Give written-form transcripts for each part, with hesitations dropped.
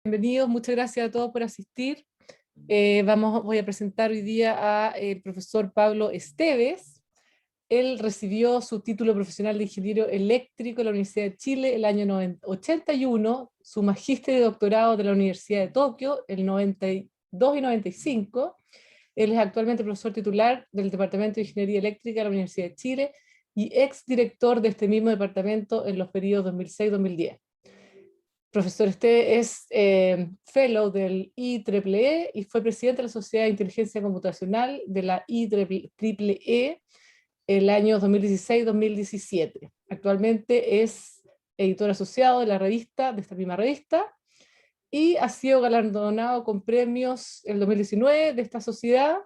Bienvenidos, muchas gracias a todos por asistir. Voy a presentar hoy día al profesor Pablo Esteves. Él recibió su título profesional de ingeniero eléctrico en la Universidad de Chile el año 81, su magíster y doctorado de la Universidad de Tokio el 92 y 95. Él es actualmente profesor titular del Departamento de Ingeniería Eléctrica de la Universidad de Chile y ex director de este mismo departamento en los periodos 2006-2010. Profesor, usted es fellow del IEEE y fue presidente de la Sociedad de Inteligencia Computacional de la IEEE el año 2016-2017. Actualmente es editor asociado de la revista, de esta misma revista, y ha sido galardonado con premios en el 2019 de esta sociedad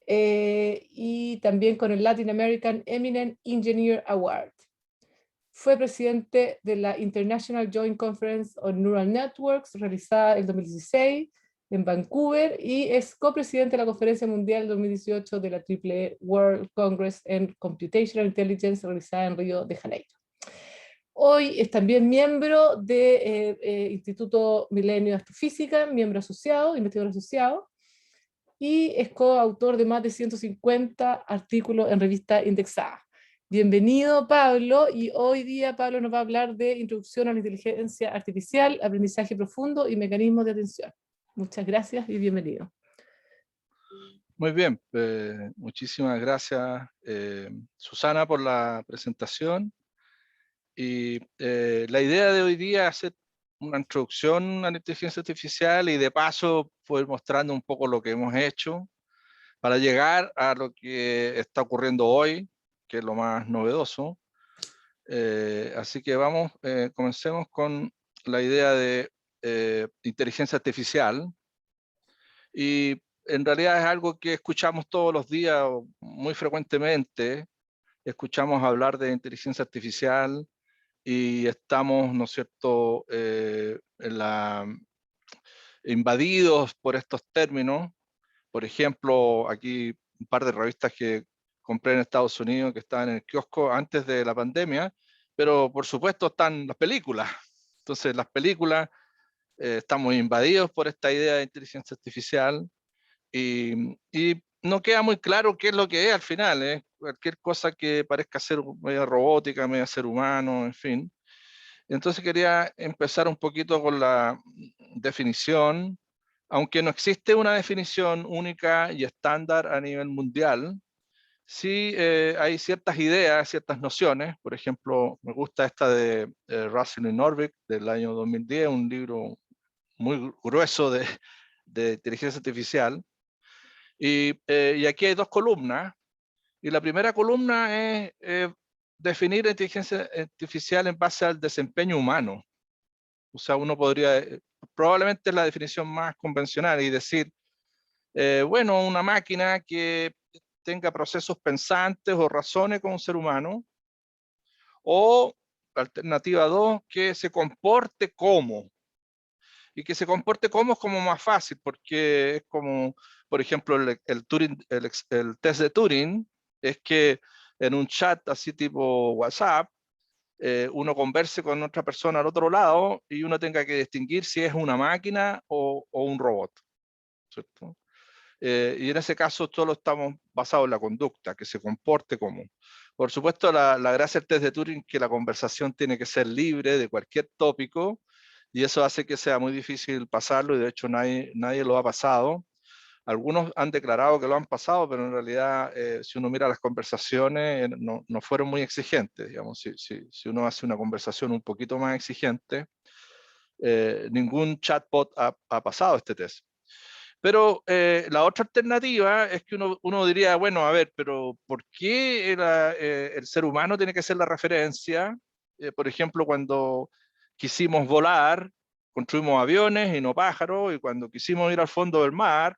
y también con el Latin American Eminent Engineer Award. Fue presidente de la International Joint Conference on Neural Networks, realizada en 2016 en Vancouver, y es copresidente de la Conferencia Mundial 2018 de la IEEE World Congress on Computational Intelligence, realizada en Río de Janeiro. Hoy es también miembro del Instituto Milenio de Astrofísica, miembro asociado, investigador asociado, y es coautor de más de 150 artículos en revistas indexadas. Bienvenido, Pablo, y hoy día Pablo nos va a hablar de introducción a la inteligencia artificial, aprendizaje profundo y mecanismos de atención. Muchas gracias y bienvenido. Muy bien, muchísimas gracias, Susana, por la presentación. Y la idea de hoy día es hacer una introducción a la inteligencia artificial y de paso poder mostrando un poco lo que hemos hecho para llegar a lo que está ocurriendo hoy, que es lo más novedoso. Así que comencemos con la idea de inteligencia artificial. Y en realidad es algo que escuchamos todos los días, muy frecuentemente. Escuchamos hablar de inteligencia artificial y estamos, ¿no es cierto?, invadidos por estos términos. Por ejemplo, aquí un par de revistas que compré en Estados Unidos que estaban en el kiosco antes de la pandemia, pero por supuesto están las películas. Entonces las películas estamos invadidos por esta idea de inteligencia artificial y no queda muy claro qué es lo que es al final, ¿eh? Cualquier cosa que parezca ser media robótica, media ser humano, en fin. Entonces quería empezar un poquito con la definición, aunque no existe una definición única y estándar a nivel mundial. Sí, hay ciertas ideas, ciertas nociones. Por ejemplo, me gusta esta de Russell y Norvig del año 2010, un libro muy grueso de inteligencia artificial. Y aquí hay dos columnas. Y la primera columna es definir la inteligencia artificial en base al desempeño humano. O sea, uno podría, probablemente es la definición más convencional y decir, bueno, una máquina que tenga procesos pensantes o razones como un ser humano, o alternativa 2, que se comporte como. Y que se comporte como es como más fácil, porque es como, por ejemplo, el test de Turing, es que en un chat así tipo WhatsApp, uno converse con otra persona al otro lado y uno tenga que distinguir si es una máquina o un robot, ¿cierto? Y en ese caso solo estamos basados en la conducta, que se comporte como. Por supuesto, la gracia del test de Turing es que la conversación tiene que ser libre de cualquier tópico, y eso hace que sea muy difícil pasarlo, y de hecho nadie lo ha pasado. Algunos han declarado que lo han pasado, pero en realidad, si uno mira las conversaciones, no fueron muy exigentes. Digamos, si uno hace una conversación un poquito más exigente, ningún chatbot ha pasado este test. Pero la otra alternativa es que uno diría, bueno, a ver, pero ¿por qué el ser humano tiene que ser la referencia? Por ejemplo, cuando quisimos volar, construimos aviones y no pájaros, y cuando quisimos ir al fondo del mar,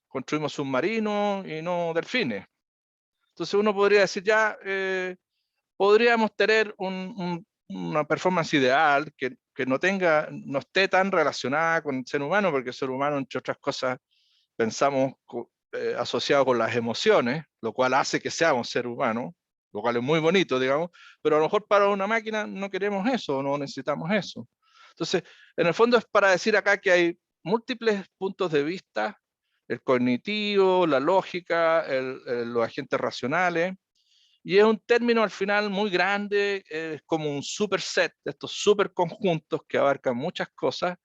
construimos submarinos y no delfines. Entonces uno podría decir, ya, podríamos tener una performance ideal que no esté tan relacionada con el ser humano, porque el ser humano, entre otras cosas, pensamos asociado con las emociones, lo cual hace que seamos ser humanos, lo cual es muy bonito, digamos, pero a lo mejor para una máquina no queremos eso, no necesitamos eso. Entonces, en el fondo es para decir acá que hay múltiples puntos de vista, el cognitivo, la lógica, los agentes racionales, y es un término al final muy grande, es como un superset de estos superconjuntos que abarcan muchas cosas.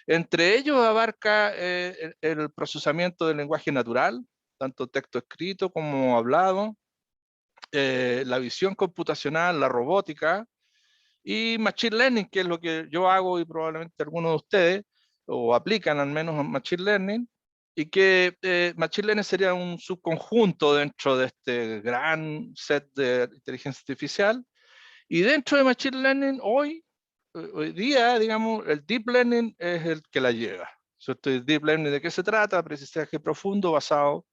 Entre ellos abarca el procesamiento del lenguaje natural, tanto texto escrito como hablado, la visión computacional, la robótica, y Machine Learning, que es lo que yo hago y probablemente algunos de ustedes, o aplican al menos Machine Learning, y que Machine Learning sería un subconjunto dentro de este gran set de inteligencia artificial. Y dentro de Machine Learning, hoy día, digamos, el Deep Learning es el que la lleva. ¿Cierto? ¿El Deep Learning de qué se trata? Aprendizaje profundo basado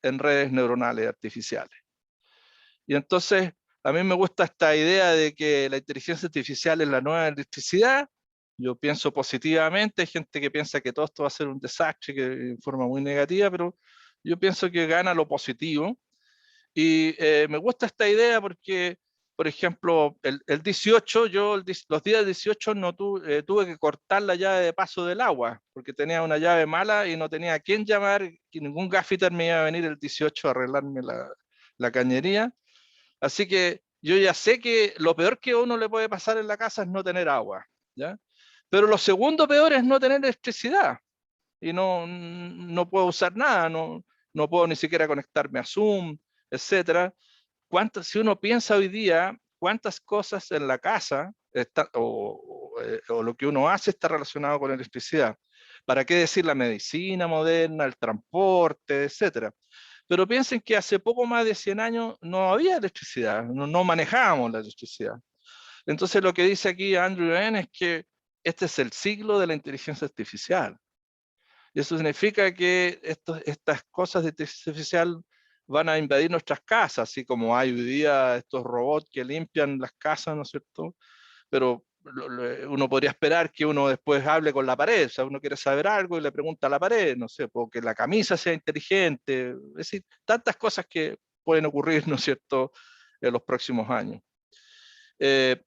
en redes neuronales artificiales. Y entonces, a mí me gusta esta idea de que la inteligencia artificial es la nueva electricidad. Yo pienso positivamente, hay gente que piensa que todo esto va a ser un desastre, que en forma muy negativa, pero yo pienso que gana lo positivo. Y me gusta esta idea porque, por ejemplo, el 18, los días 18 no tuve que cortar la llave de paso del agua, porque tenía una llave mala y no tenía a quién llamar, y ningún gaffiter me iba a venir el 18 a arreglarme la cañería. Así que yo ya sé que lo peor que a uno le puede pasar en la casa es no tener agua, ¿ya? Pero lo segundo peor es no tener electricidad y no puedo usar nada, no puedo ni siquiera conectarme a Zoom, etcétera. Si uno piensa hoy día, cuántas cosas en la casa o lo que uno hace está relacionado con electricidad. ¿Para qué decir la medicina moderna, el transporte, etcétera? Pero piensen que hace poco más de 100 años no había electricidad, no manejábamos la electricidad. Entonces lo que dice aquí Andrew Ng es que este es el siglo de la inteligencia artificial. Y eso significa que estas cosas de inteligencia artificial van a invadir nuestras casas, así como hay hoy día estos robots que limpian las casas, ¿no es cierto? Pero uno podría esperar que uno después hable con la pared, o sea, uno quiere saber algo y le pregunta a la pared, no sé, porque la camisa sea inteligente, es decir, tantas cosas que pueden ocurrir, ¿no es cierto?, en los próximos años.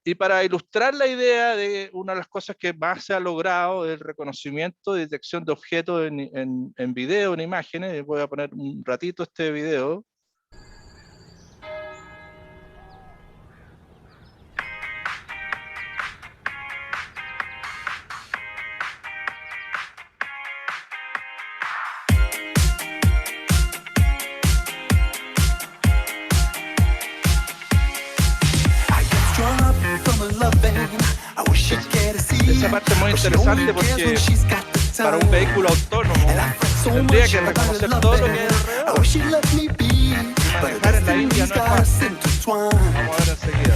Y para ilustrar la idea de una de las cosas que más se ha logrado, el reconocimiento y detección de objetos en video, en imágenes, voy a poner un ratito este video. Esa parte es muy interesante porque para un vehículo autónomo tendría que reconocer todo lo que hay alrededor. Y manejar en la India no es fácil. Vamos a ver enseguida.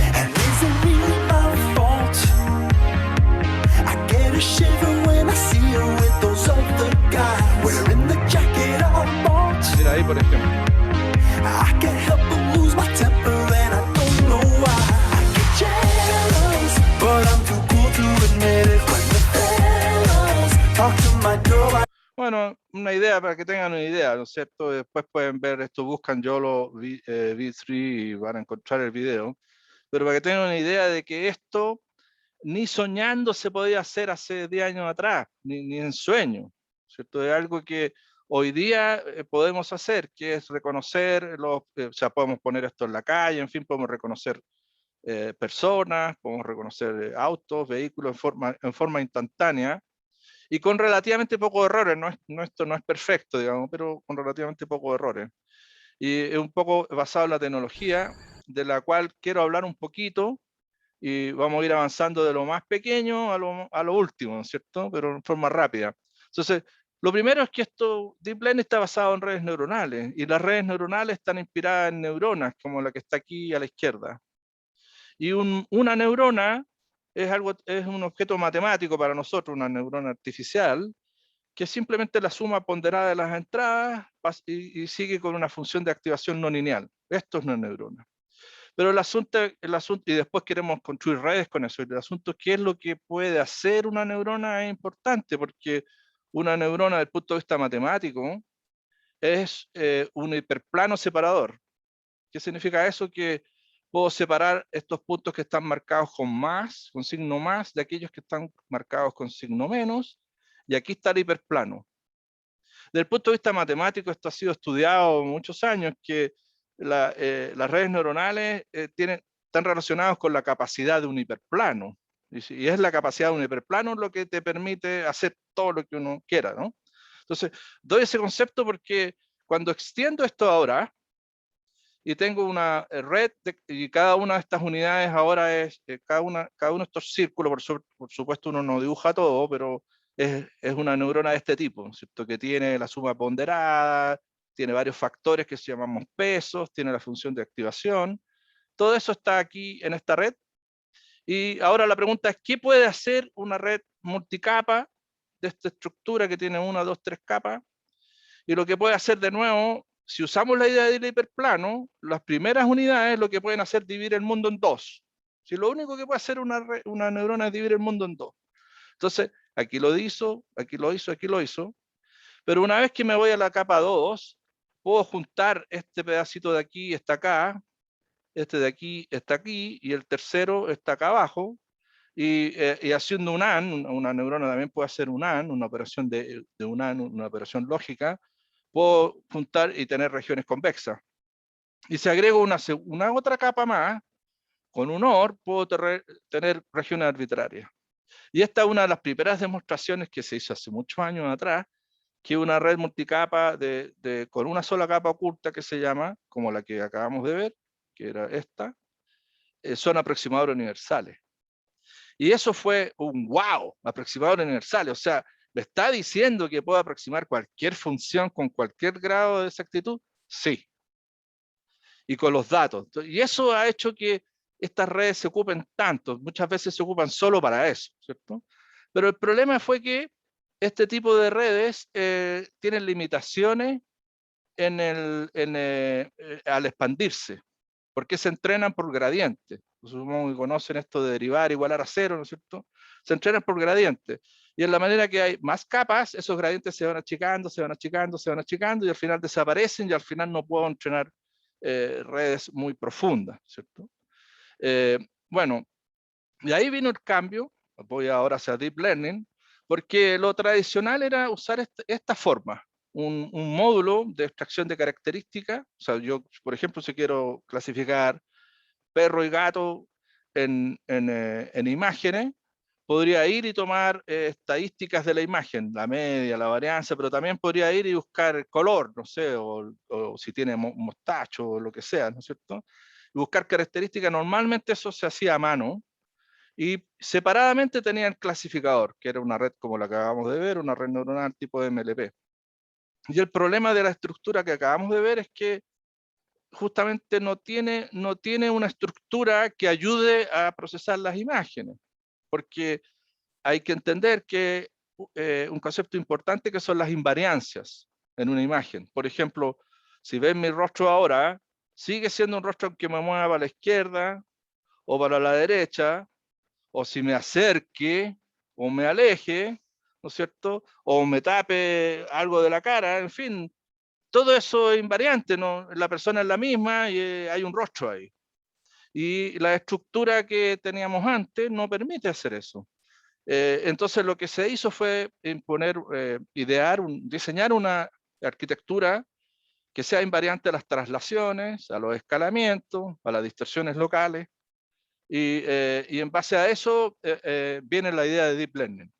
Mira ahí, por ejemplo. Bueno, una idea para que tengan una idea, ¿no es cierto? Después pueden ver esto, buscan YOLO V3 y van a encontrar el video. Pero para que tengan una idea de que esto ni soñando se podía hacer hace 10 años atrás, ni en sueño, ¿cierto? Es algo que hoy día podemos hacer, que es reconocer, o sea, podemos poner esto en la calle, en fin, podemos reconocer personas, podemos reconocer autos, vehículos en forma instantánea y con relativamente pocos errores. Esto no es perfecto, digamos, pero con relativamente pocos errores. Y es un poco basado en la tecnología, de la cual quiero hablar un poquito, y vamos a ir avanzando de lo más pequeño a lo último, ¿no es cierto? Pero en forma rápida. Entonces, lo primero es que Deep Learning está basado en redes neuronales, y las redes neuronales están inspiradas en neuronas, como la que está aquí a la izquierda. Y una neurona es un objeto matemático para nosotros, una neurona artificial, que es simplemente la suma ponderada de las entradas y sigue con una función de activación no lineal. Esto es una neurona. Pero el asunto, y después queremos construir redes con eso, el asunto es qué es lo que puede hacer una neurona es importante, porque una neurona desde el punto de vista matemático es un hiperplano separador. ¿Qué significa eso? Que puedo separar estos puntos que están marcados con más, con signo más, de aquellos que están marcados con signo menos, y aquí está el hiperplano. Desde el punto de vista matemático, esto ha sido estudiado muchos años, que las redes neuronales están relacionadas con la capacidad de un hiperplano. Y es la capacidad de un hiperplano lo que te permite hacer todo lo que uno quiera, ¿no? Entonces, doy ese concepto porque cuando extiendo esto ahora, y tengo una red, y cada una de estas unidades ahora es, cada uno de estos círculos, por supuesto uno no dibuja todo, pero es una neurona de este tipo, ¿cierto? Que tiene la suma ponderada, tiene varios factores que se llamamos pesos, tiene la función de activación, todo eso está aquí en esta red. Y ahora la pregunta es, ¿qué puede hacer una red multicapa de esta estructura que tiene 1, 2, 3 capas? Y lo que puede hacer de nuevo, si usamos la idea del hiperplano, las primeras unidades lo que pueden hacer es dividir el mundo en dos. Si lo único que puede hacer una neurona es dividir el mundo en dos. Entonces, aquí lo hizo, aquí lo hizo, aquí lo hizo. Pero una vez que me voy a la capa 2, puedo juntar este pedacito de aquí, está acá, este de aquí está aquí, y el tercero está acá abajo. Y haciendo un AND, una neurona también puede hacer un AND, una operación de un AND, una operación lógica, puedo juntar y tener regiones convexas. Y si agrego una otra capa más, con un OR, puedo tener regiones arbitrarias. Y esta es una de las primeras demostraciones que se hizo hace muchos años atrás, que una red multicapa con una sola capa oculta que se llama, como la que acabamos de ver, que era esta, son aproximadores universales. Y eso fue un wow, aproximadores universales. O sea, ¿me está diciendo que puedo aproximar cualquier función con cualquier grado de exactitud? Sí. Y con los datos. Y eso ha hecho que estas redes se ocupen tanto. Muchas veces se ocupan solo para eso, ¿cierto? Pero el problema fue que este tipo de redes tienen limitaciones al expandirse, porque se entrenan por gradiente. Supongo que conocen esto de derivar, igualar a cero, ¿no es cierto? Se entrenan por gradiente. Y en la manera que hay más capas, esos gradientes se van achicando, se van achicando, se van achicando, y al final desaparecen, y al final no puedo entrenar redes muy profundas, ¿cierto? Bueno, y ahí vino el cambio, voy ahora hacia Deep Learning, porque lo tradicional era usar esta forma, un módulo de extracción de características. O sea, yo, por ejemplo, si quiero clasificar perro y gato en imágenes, podría ir y tomar estadísticas de la imagen, la media, la varianza, pero también podría ir y buscar el color, no sé, o si tiene mostacho o lo que sea, ¿no es cierto? Y buscar características, normalmente eso se hacía a mano, y separadamente tenía el clasificador, que era una red como la que acabamos de ver, una red neuronal tipo MLP. Y el problema de la estructura que acabamos de ver es que justamente no tiene una estructura que ayude a procesar las imágenes, porque hay que entender que un concepto importante que son las invariancias en una imagen. Por ejemplo, si ven mi rostro ahora, sigue siendo un rostro que me mueva a la izquierda o para la derecha, o si me acerque o me aleje, ¿no es cierto? O me tape algo de la cara, en fin, todo eso es invariante, ¿no? La persona es la misma y hay un rostro ahí. Y la estructura que teníamos antes no permite hacer eso. Entonces lo que se hizo fue diseñar una arquitectura que sea invariante a las traslaciones, a los escalamientos, a las distorsiones locales, y en base a eso viene la idea de Deep Learning.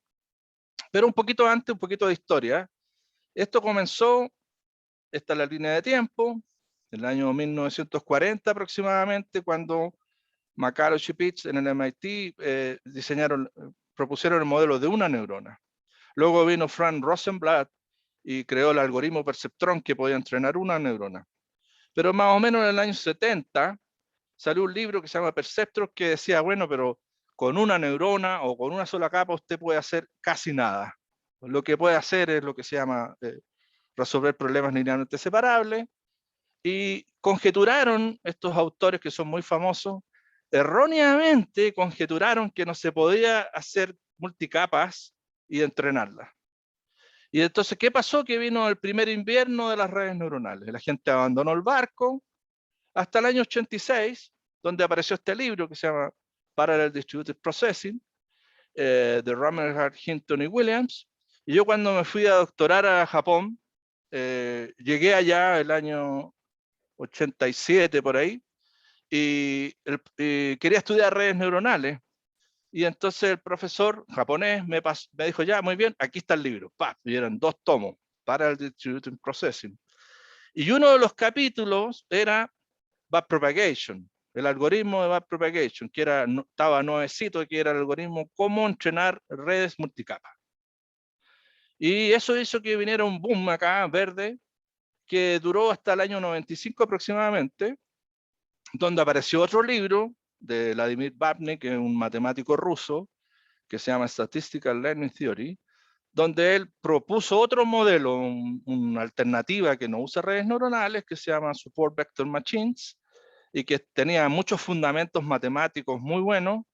Pero un poquito antes, un poquito de historia. Esto comenzó, esta es la línea de tiempo, en el año 1940 aproximadamente, cuando McCulloch y Pitts en el MIT propusieron el modelo de una neurona. Luego vino Frank Rosenblatt y creó el algoritmo perceptrón que podía entrenar una neurona. Pero más o menos en el año 70 salió un libro que se llama Perceptron que decía, bueno, pero con una neurona o con una sola capa usted puede hacer casi nada. Lo que puede hacer es lo que se llama resolver problemas linealmente separables, y conjeturaron estos autores que son muy famosos, erróneamente conjeturaron que no se podía hacer multicapas y entrenarlas. Y entonces, ¿qué pasó? Que vino el primer invierno de las redes neuronales. La gente abandonó el barco hasta el año 86, donde apareció este libro que se llama Parallel Distributed Processing, de Rammelhart, Hinton y Williams. Y yo cuando me fui a doctorar a Japón, llegué allá el año 87 por ahí, y quería estudiar redes neuronales. Y entonces el profesor japonés me dijo, ya, muy bien, aquí está el libro. ¡Pap! Y eran 2 tomos para el Distributed Processing. Y uno de los capítulos era Backpropagation, el algoritmo de Backpropagation, que estaba nuevecito, que era el algoritmo cómo entrenar redes multicapa. Y eso hizo que viniera un boom acá, verde, que duró hasta el año 95 aproximadamente, donde apareció otro libro de Vladimir Babnik, que es un matemático ruso, que se llama Statistical Learning Theory, donde él propuso otro modelo, una alternativa que no usa redes neuronales, que se llama Support Vector Machines, y que tenía muchos fundamentos matemáticos muy buenos,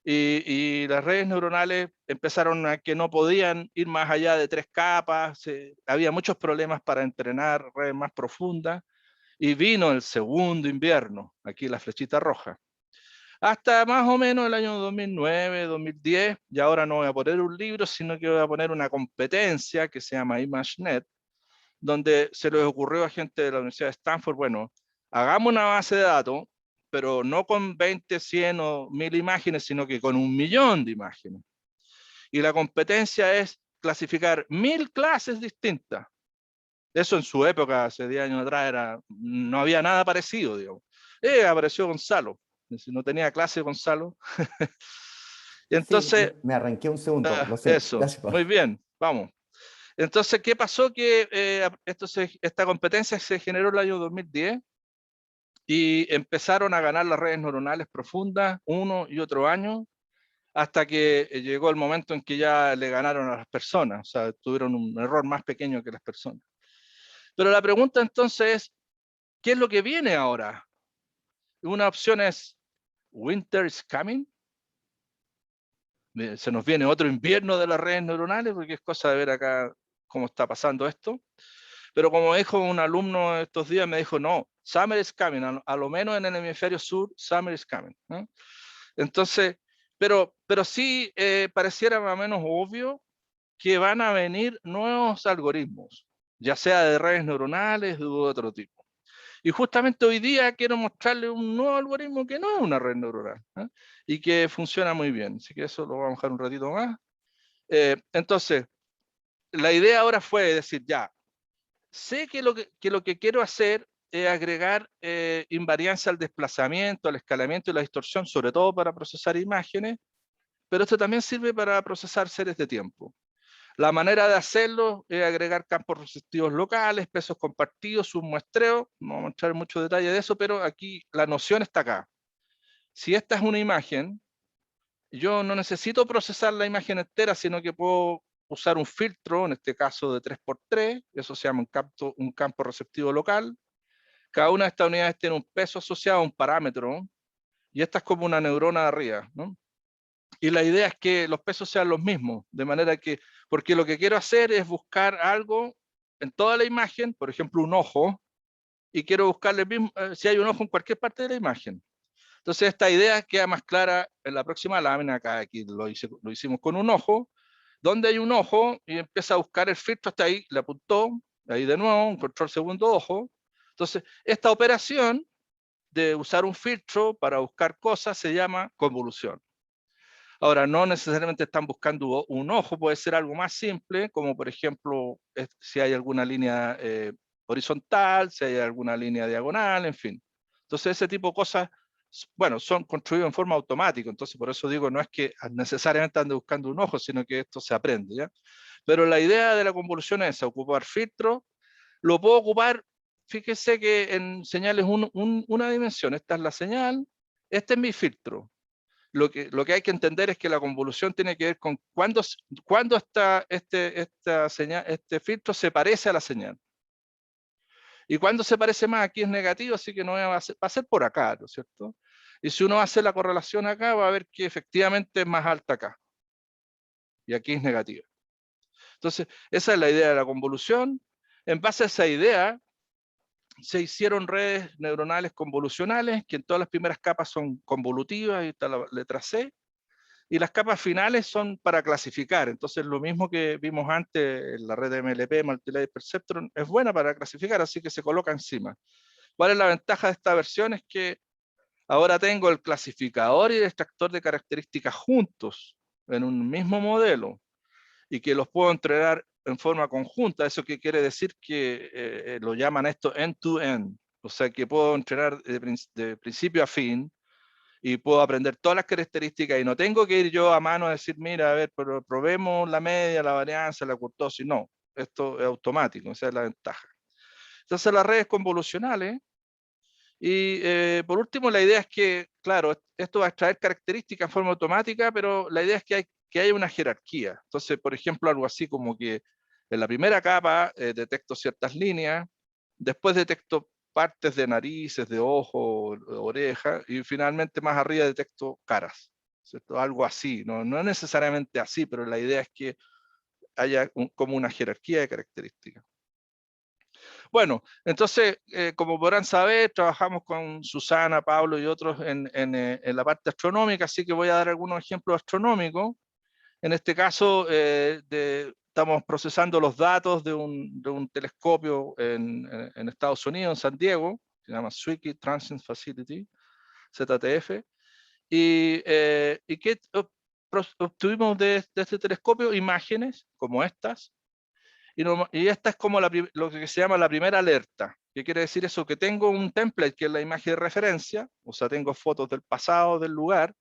y las redes neuronales empezaron a que no podían ir más allá de 3 capas, había muchos problemas para entrenar redes más profundas, y vino el segundo invierno, aquí la flechita roja, hasta más o menos el año 2009, 2010, y ahora no voy a poner un libro, sino que voy a poner una competencia que se llama ImageNet, donde se les ocurrió a gente de la Universidad de Stanford, bueno, hagamos una base de datos, pero no con 20, 100 o 1000 imágenes, sino que con 1.000.000 de imágenes. Y la competencia es clasificar 1000 clases distintas. Eso en su época, hace 10 años atrás, no había nada parecido, digamos. Apareció Gonzalo. Si no tenía clase Gonzalo. Y Sí, entonces, me arranqué un segundo, lo sé. eso, Gracias, Pablo. muy bien, vamos. Entonces, ¿qué pasó? Que esta competencia se generó en el año 2010 y empezaron a ganar las redes neuronales profundas uno y otro año, hasta que llegó el momento en que ya le ganaron a las personas, o sea, tuvieron un error más pequeño que las personas. Pero la pregunta entonces es, ¿qué es lo que viene ahora? Una opción es, Winter is coming. Se nos viene otro invierno de las redes neuronales, porque es cosa de ver acá cómo está pasando esto. Pero como dijo un alumno estos días, me dijo, no, summer is coming, a lo menos en el hemisferio sur, summer is coming, ¿no? Entonces, pero sí pareciera más o menos obvio que van a venir nuevos algoritmos, ya sea de redes neuronales o de otro tipo. Y justamente hoy día quiero mostrarle un nuevo algoritmo que no es una red neuronal, ¿eh? Y que funciona muy bien. Así que eso lo vamos a dejar un ratito más. Entonces, la idea ahora fue decir, ya, sé que lo que quiero hacer es agregar invariancia al desplazamiento, al escalamiento y la distorsión, sobre todo para procesar imágenes, pero esto también sirve para procesar series de tiempo. La manera de hacerlo es agregar campos receptivos locales, pesos compartidos, submuestreo. No vamos a mostrar mucho detalle de eso, pero aquí la noción está acá. Si esta es una imagen, yo no necesito procesar la imagen entera, sino que puedo usar un filtro, en este caso de 3×3, eso se llama un campo receptivo local. Cada una de estas unidades tiene un peso asociado a un parámetro, y esta es como una neurona de arriba, ¿no? Y la idea es que los pesos sean los mismos, de manera que, porque lo que quiero hacer es buscar algo en toda la imagen, por ejemplo un ojo, y quiero buscarle mismo, si hay un ojo en cualquier parte de la imagen. Entonces esta idea queda más clara en la próxima lámina, acá aquí lo hicimos con un ojo, donde hay un ojo y empieza a buscar el filtro hasta ahí, le apuntó, ahí de nuevo, encontró el segundo ojo. Entonces esta operación de usar un filtro para buscar cosas se llama convolución. Ahora, no necesariamente están buscando un ojo, puede ser algo más simple, como por ejemplo, si hay alguna línea horizontal, si hay alguna línea diagonal, en fin. Entonces, ese tipo de cosas, bueno, son construidas en forma automática, entonces por eso digo, no es que necesariamente anden buscando un ojo, sino que esto se aprende, ¿ya? Pero la idea de la convolución es ocupar filtros, lo puedo ocupar, fíjese que en señales una dimensión, esta es la señal, este es mi filtro. Lo que hay que entender es que la convolución tiene que ver con cuándo este filtro se parece a la señal. Y cuando se parece más, aquí es negativo, así que no va a ser por acá, ¿no es cierto? Y si uno hace la correlación acá, va a ver que efectivamente es más alta acá. Y aquí es negativa. Entonces, esa es la idea de la convolución. En base a esa idea, se hicieron redes neuronales convolucionales, que en todas las primeras capas son convolutivas, ahí está la letra C, y las capas finales son para clasificar. Entonces lo mismo que vimos antes, la red MLP, Multilayer Perceptron, es buena para clasificar, así que se coloca encima. ¿Cuál es la ventaja de esta versión? Es que ahora tengo el clasificador y el extractor de características juntos en un mismo modelo y que los puedo entrenar en forma conjunta. Eso que quiere decir que lo llaman esto end-to-end. O sea que puedo entrenar de principio a fin y puedo aprender todas las características y no tengo que ir yo a mano a decir, mira, a ver, pero probemos la media, la varianza, la kurtosis. No, esto es automático, esa es la ventaja. Entonces las redes convolucionales. Y por último, la idea es que, claro, esto va a extraer características en forma automática, pero la idea es que haya una jerarquía. Entonces, por ejemplo, algo así como que en la primera capa detecto ciertas líneas, después detecto partes de narices, de ojos, orejas, y finalmente más arriba detecto caras, ¿cierto? Algo así, no es necesariamente así, pero la idea es que haya como una jerarquía de características. Bueno, entonces, como podrán saber, trabajamos con Susana, Pablo y otros en la parte astronómica, así que voy a dar algunos ejemplos astronómicos. En este caso, estamos procesando los datos de un telescopio en Estados Unidos, en San Diego, que se llama Zwicky Transit Facility, ZTF. ¿Y qué obtuvimos de este telescopio? Imágenes como estas. Y esta es como lo que se llama la primera alerta. ¿Qué quiere decir eso? Que tengo un template que es la imagen de referencia, o sea, tengo fotos del pasado del lugar,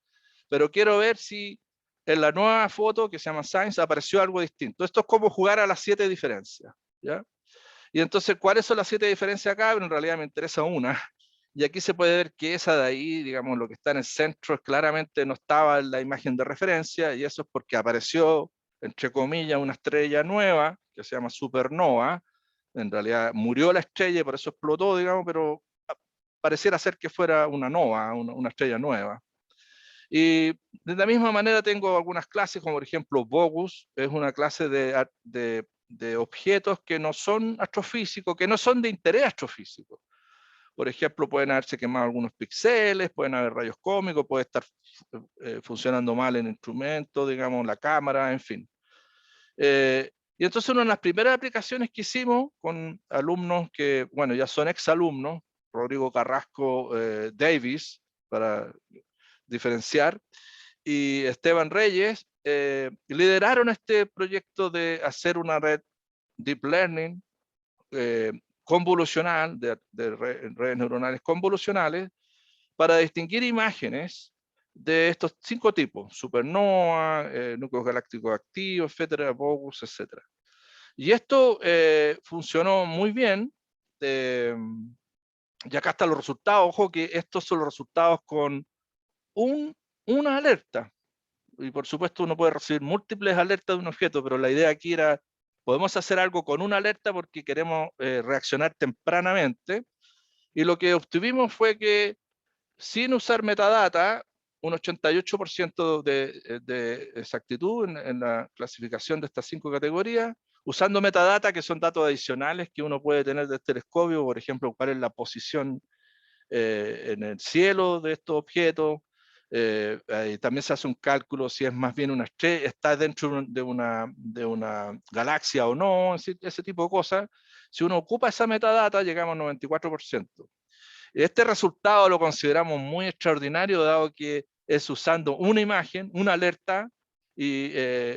pero quiero ver si en la nueva foto que se llama Science apareció algo distinto. Esto es como jugar a las 7 diferencias, ¿ya? Y entonces, ¿cuáles son las 7 diferencias acá? Pero en realidad me interesa una. Y aquí se puede ver que esa de ahí, digamos, lo que está en el centro, claramente no estaba en la imagen de referencia, y eso es porque apareció, entre comillas, una estrella nueva, que se llama supernova. En realidad murió la estrella y por eso explotó, digamos, pero pareciera ser que fuera una nova, una estrella nueva. Y de la misma manera tengo algunas clases, como por ejemplo Bogus, es una clase de objetos que no son astrofísicos, que no son de interés astrofísico. Por ejemplo, pueden haberse quemado algunos píxeles, pueden haber rayos cósmicos, puede estar funcionando mal el instrumento, digamos, la cámara, en fin. Y entonces una de las primeras aplicaciones que hicimos con alumnos que, bueno, ya son exalumnos, Rodrigo Carrasco Davis, para diferenciar, y Esteban Reyes, lideraron este proyecto de hacer una red Deep Learning convolucional, de redes neuronales convolucionales, para distinguir imágenes de estos 5 tipos: supernova, núcleos galácticos activos, etcétera, Bogus, etcétera. Y esto funcionó muy bien. Y acá están los resultados. Ojo que estos son los resultados con una alerta. Y por supuesto uno puede recibir múltiples alertas de un objeto, pero la idea aquí era, podemos hacer algo con una alerta porque queremos reaccionar tempranamente. Y lo que obtuvimos fue que, sin usar metadata, un 88% de exactitud en la clasificación de estas 5 categorías, usando metadata, que son datos adicionales que uno puede tener del telescopio, por ejemplo, cuál es la posición en el cielo de estos objetos. También se hace un cálculo si es más bien una estrella, está dentro de una galaxia o no, ese tipo de cosas. Si uno ocupa esa metadata, llegamos al 94%. Este resultado lo consideramos muy extraordinario, dado que es usando una imagen, una alerta, y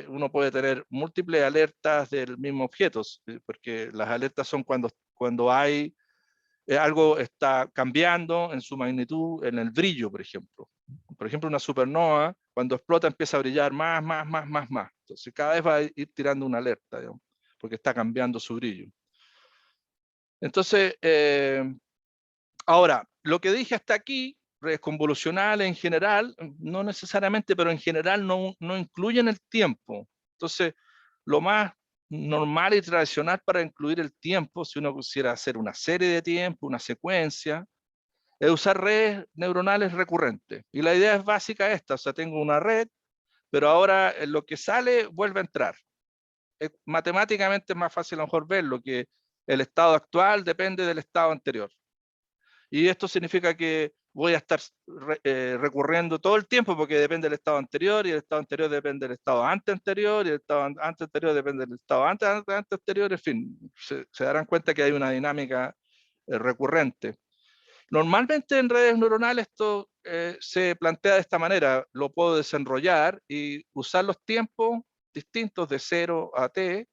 uno puede tener múltiples alertas del mismo objeto, porque las alertas son cuando hay algo está cambiando en su magnitud, en el brillo, por ejemplo. Por ejemplo, una supernova, cuando explota, empieza a brillar más. Entonces, cada vez va a ir tirando una alerta, digamos, porque está cambiando su brillo. Entonces, ahora, lo que dije hasta aquí, redes convolucionales en general, no necesariamente, pero en general no incluyen el tiempo. Entonces, lo más normal y tradicional para incluir el tiempo, si uno quisiera hacer una serie de tiempo, una secuencia, es usar redes neuronales recurrentes. Y la idea es básica esta, o sea, tengo una red, pero ahora lo que sale vuelve a entrar. Matemáticamente es más fácil a lo mejor verlo, que el estado actual depende del estado anterior. Y esto significa que voy a estar recurriendo todo el tiempo porque depende del estado anterior, y el estado anterior depende del estado anterior, y el estado anterior depende del estado anterior, en fin, se darán cuenta que hay una dinámica recurrente. Normalmente en redes neuronales esto se plantea de esta manera: lo puedo desenrollar y usar los tiempos distintos de 0 a t,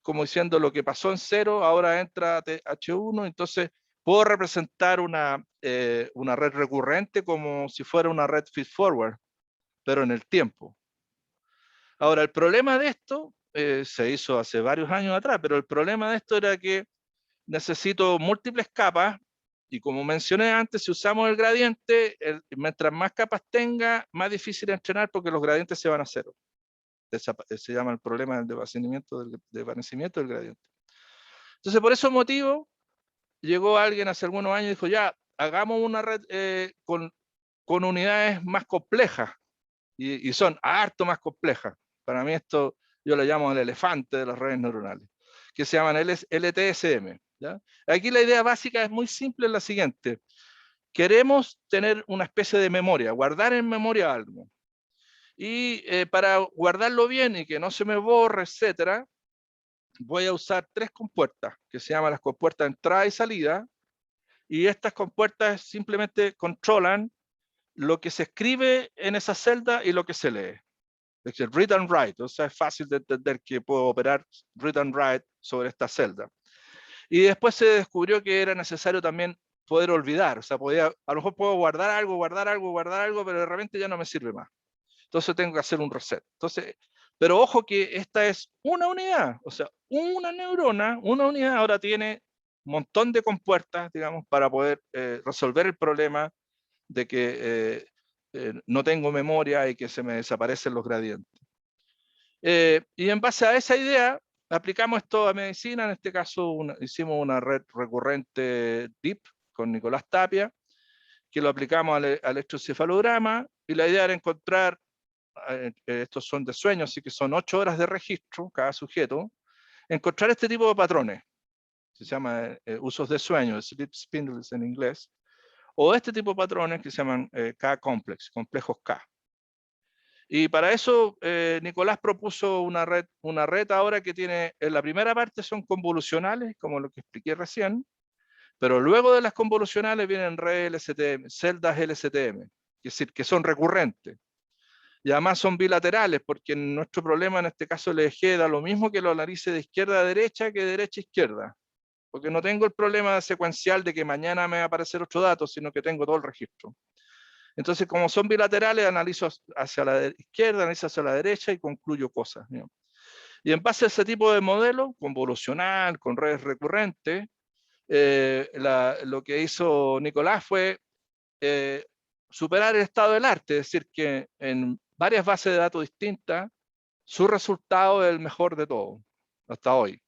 como diciendo lo que pasó en 0, ahora entra H1, entonces puedo representar una red recurrente como si fuera una red feedforward, pero en el tiempo. Ahora, el problema de esto se hizo hace varios años atrás, pero el problema de esto era que necesito múltiples capas, y como mencioné antes, si usamos el gradiente, mientras más capas tenga, más difícil entrenar porque los gradientes se van a cero. Se llama el problema del desvanecimiento del gradiente. Entonces, por ese motivo, llegó alguien hace algunos años y dijo: ya, hagamos una red con unidades más complejas, y son harto más complejas. Para mí esto, yo le llamo el elefante de las redes neuronales, que se llaman LTSM. ¿Ya? Aquí la idea básica es muy simple, es la siguiente: queremos tener una especie de memoria, guardar en memoria algo. Y para guardarlo bien y que no se me borre, etcétera, voy a usar 3 compuertas, que se llaman las compuertas de entrada y salida, y estas compuertas simplemente controlan lo que se escribe en esa celda y lo que se lee. Es decir, read and write, o sea, es fácil de entender que puedo operar read and write sobre esta celda. Y después se descubrió que era necesario también poder olvidar, o sea, a lo mejor puedo guardar algo, pero de repente ya no me sirve más. Entonces tengo que hacer un reset. Entonces, pero ojo que esta es una unidad, o sea, una neurona, una unidad ahora tiene un montón de compuertas, digamos, para poder resolver el problema de que no tengo memoria y que se me desaparecen los gradientes. Y en base a esa idea, aplicamos esto a medicina. En este caso hicimos una red recurrente DEEP con Nicolás Tapia, que lo aplicamos al electroencefalograma, y la idea era encontrar, estos son de sueño, así que son 8 horas de registro cada sujeto, encontrar este tipo de patrones, se llama usos de sueño, sleep spindles en inglés, o este tipo de patrones que se llaman K-complex, complejos K. Y para eso Nicolás propuso una red ahora que tiene, en la primera parte son convolucionales, como lo que expliqué recién, pero luego de las convolucionales vienen redes LSTM, celdas LSTM, es decir, que son recurrentes. Y además son bilaterales, porque nuestro problema en este caso el eje da lo mismo que lo analice de izquierda a derecha que de derecha a izquierda, porque no tengo el problema secuencial de que mañana me va a aparecer otro dato, sino que tengo todo el registro. Entonces, como son bilaterales, analizo hacia la izquierda, analizo hacia la derecha y concluyo cosas, ¿no? Y en base a ese tipo de modelo convolucional, con redes recurrentes, lo que hizo Nicolás fue superar el estado del arte, es decir, que en varias bases de datos distintas, su resultado es el mejor de todo, hasta hoy.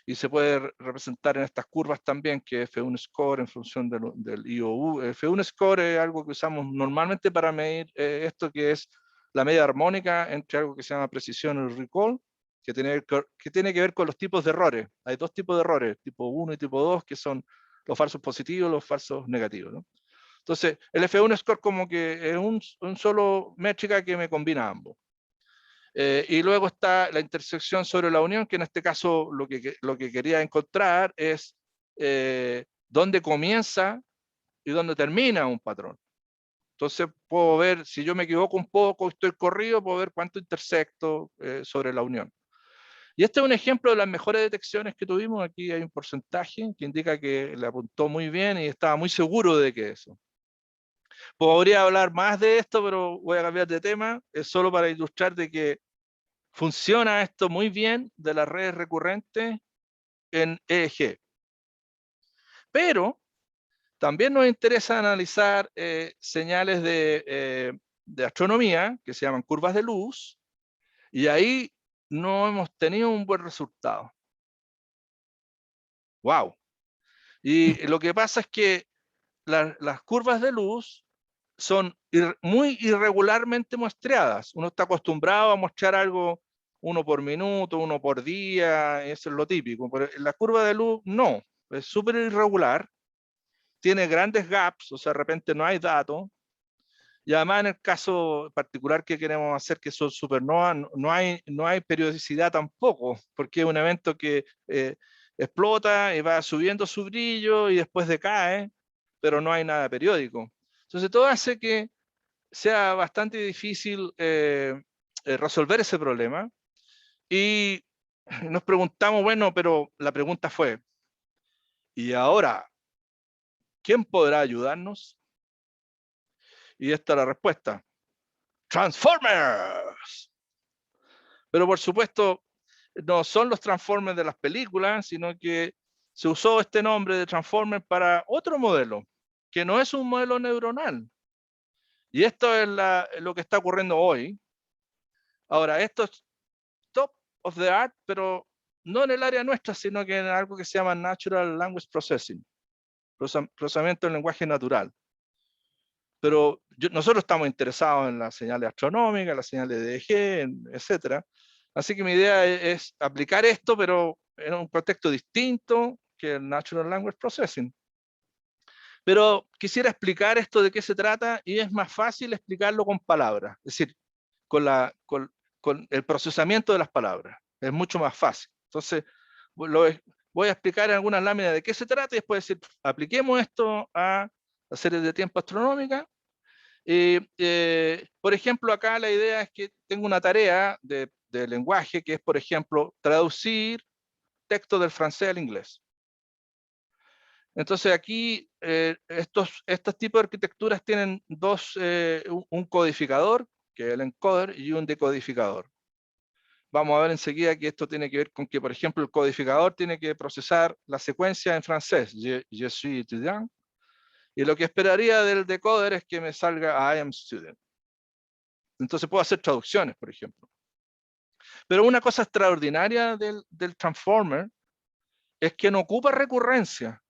Y se puede representar en estas curvas también, que F1 score en función del IOU. F1 score es algo que usamos normalmente para medir esto, que es la media armónica entre algo que se llama precisión y recall, que tiene que ver con los tipos de errores. Hay 2 tipos de errores, tipo 1 y tipo 2, que son los falsos positivos y los falsos negativos, ¿no? Entonces, el F1 score como que es un solo métrica que me combina ambos. Y luego está la intersección sobre la unión, que en este caso lo que quería encontrar es dónde comienza y dónde termina un patrón. Entonces puedo ver, si yo me equivoco un poco, estoy corrido, puedo ver cuánto intersecto sobre la unión. Y este es un ejemplo de las mejores detecciones que tuvimos. Aquí hay un porcentaje que indica que le apuntó muy bien y estaba muy seguro de que eso. Podría hablar más de esto, pero voy a cambiar de tema. Es solo para ilustrar de que funciona esto muy bien de las redes recurrentes en EEG. Pero también nos interesa analizar señales de astronomía, que se llaman curvas de luz, y ahí no hemos tenido un buen resultado. ¡Wow! Y lo que pasa es que las curvas de luz son muy irregularmente muestreadas. Uno está acostumbrado a mostrar algo, 1 por minuto, 1 por día, eso es lo típico. Pero la curva de luz no, es súper irregular, tiene grandes gaps, o sea, de repente no hay datos. Y además en el caso particular que queremos hacer, que son supernovas, no hay periodicidad tampoco, porque es un evento que explota y va subiendo su brillo y después decae, pero no hay nada periódico. Entonces todo hace que sea bastante difícil resolver ese problema. Y nos preguntamos, bueno, pero la pregunta fue, ¿y ahora quién podrá ayudarnos? Y esta es la respuesta. Transformers. Pero por supuesto, no son los Transformers de las películas, sino que se usó este nombre de Transformers para otro modelo, que no es un modelo neuronal. Y esto es lo que está ocurriendo hoy. Ahora, esto es top of the art, pero no en el área nuestra, sino que en algo que se llama Natural Language Processing, procesamiento del lenguaje natural. Pero nosotros estamos interesados en las señales astronómicas, las señales de EG, etcétera. Así que mi idea es aplicar esto, pero en un contexto distinto que el Natural Language Processing. Pero quisiera explicar esto de qué se trata y es más fácil explicarlo con palabras, es decir, con el procesamiento de las palabras. Es mucho más fácil. Entonces, voy a explicar en algunas láminas de qué se trata y después decir, apliquemos esto a la serie de tiempo astronómica. Por ejemplo, acá la idea es que tengo una tarea de lenguaje que es, por ejemplo, traducir texto del francés al inglés. Entonces aquí estos tipos de arquitecturas tienen un codificador, que es el encoder, y un decodificador. Vamos a ver enseguida que esto tiene que ver con que, por ejemplo, el codificador tiene que procesar la secuencia en francés, je suis étudiant, y lo que esperaría del decoder es que me salga I am student. Entonces puedo hacer traducciones, por ejemplo. Pero una cosa extraordinaria del transformer es que no ocupa recurrencia,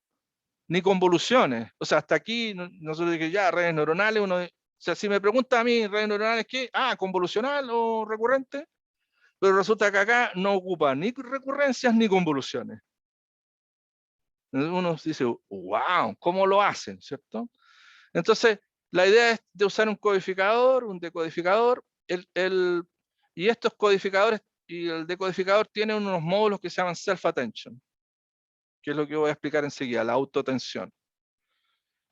ni convoluciones. O sea, hasta aquí, nosotros dijimos ya, redes neuronales, o sea, si me pregunta a mí, redes neuronales, ¿qué? Ah, convolucional o recurrente. Pero resulta que acá no ocupa ni recurrencias ni convoluciones. Uno dice, wow, ¿cómo lo hacen? ¿Cierto? Entonces, la idea es de usar un codificador, un decodificador, y estos codificadores y el decodificador tienen unos módulos que se llaman self-attention, que es lo que voy a explicar enseguida, la autoatención.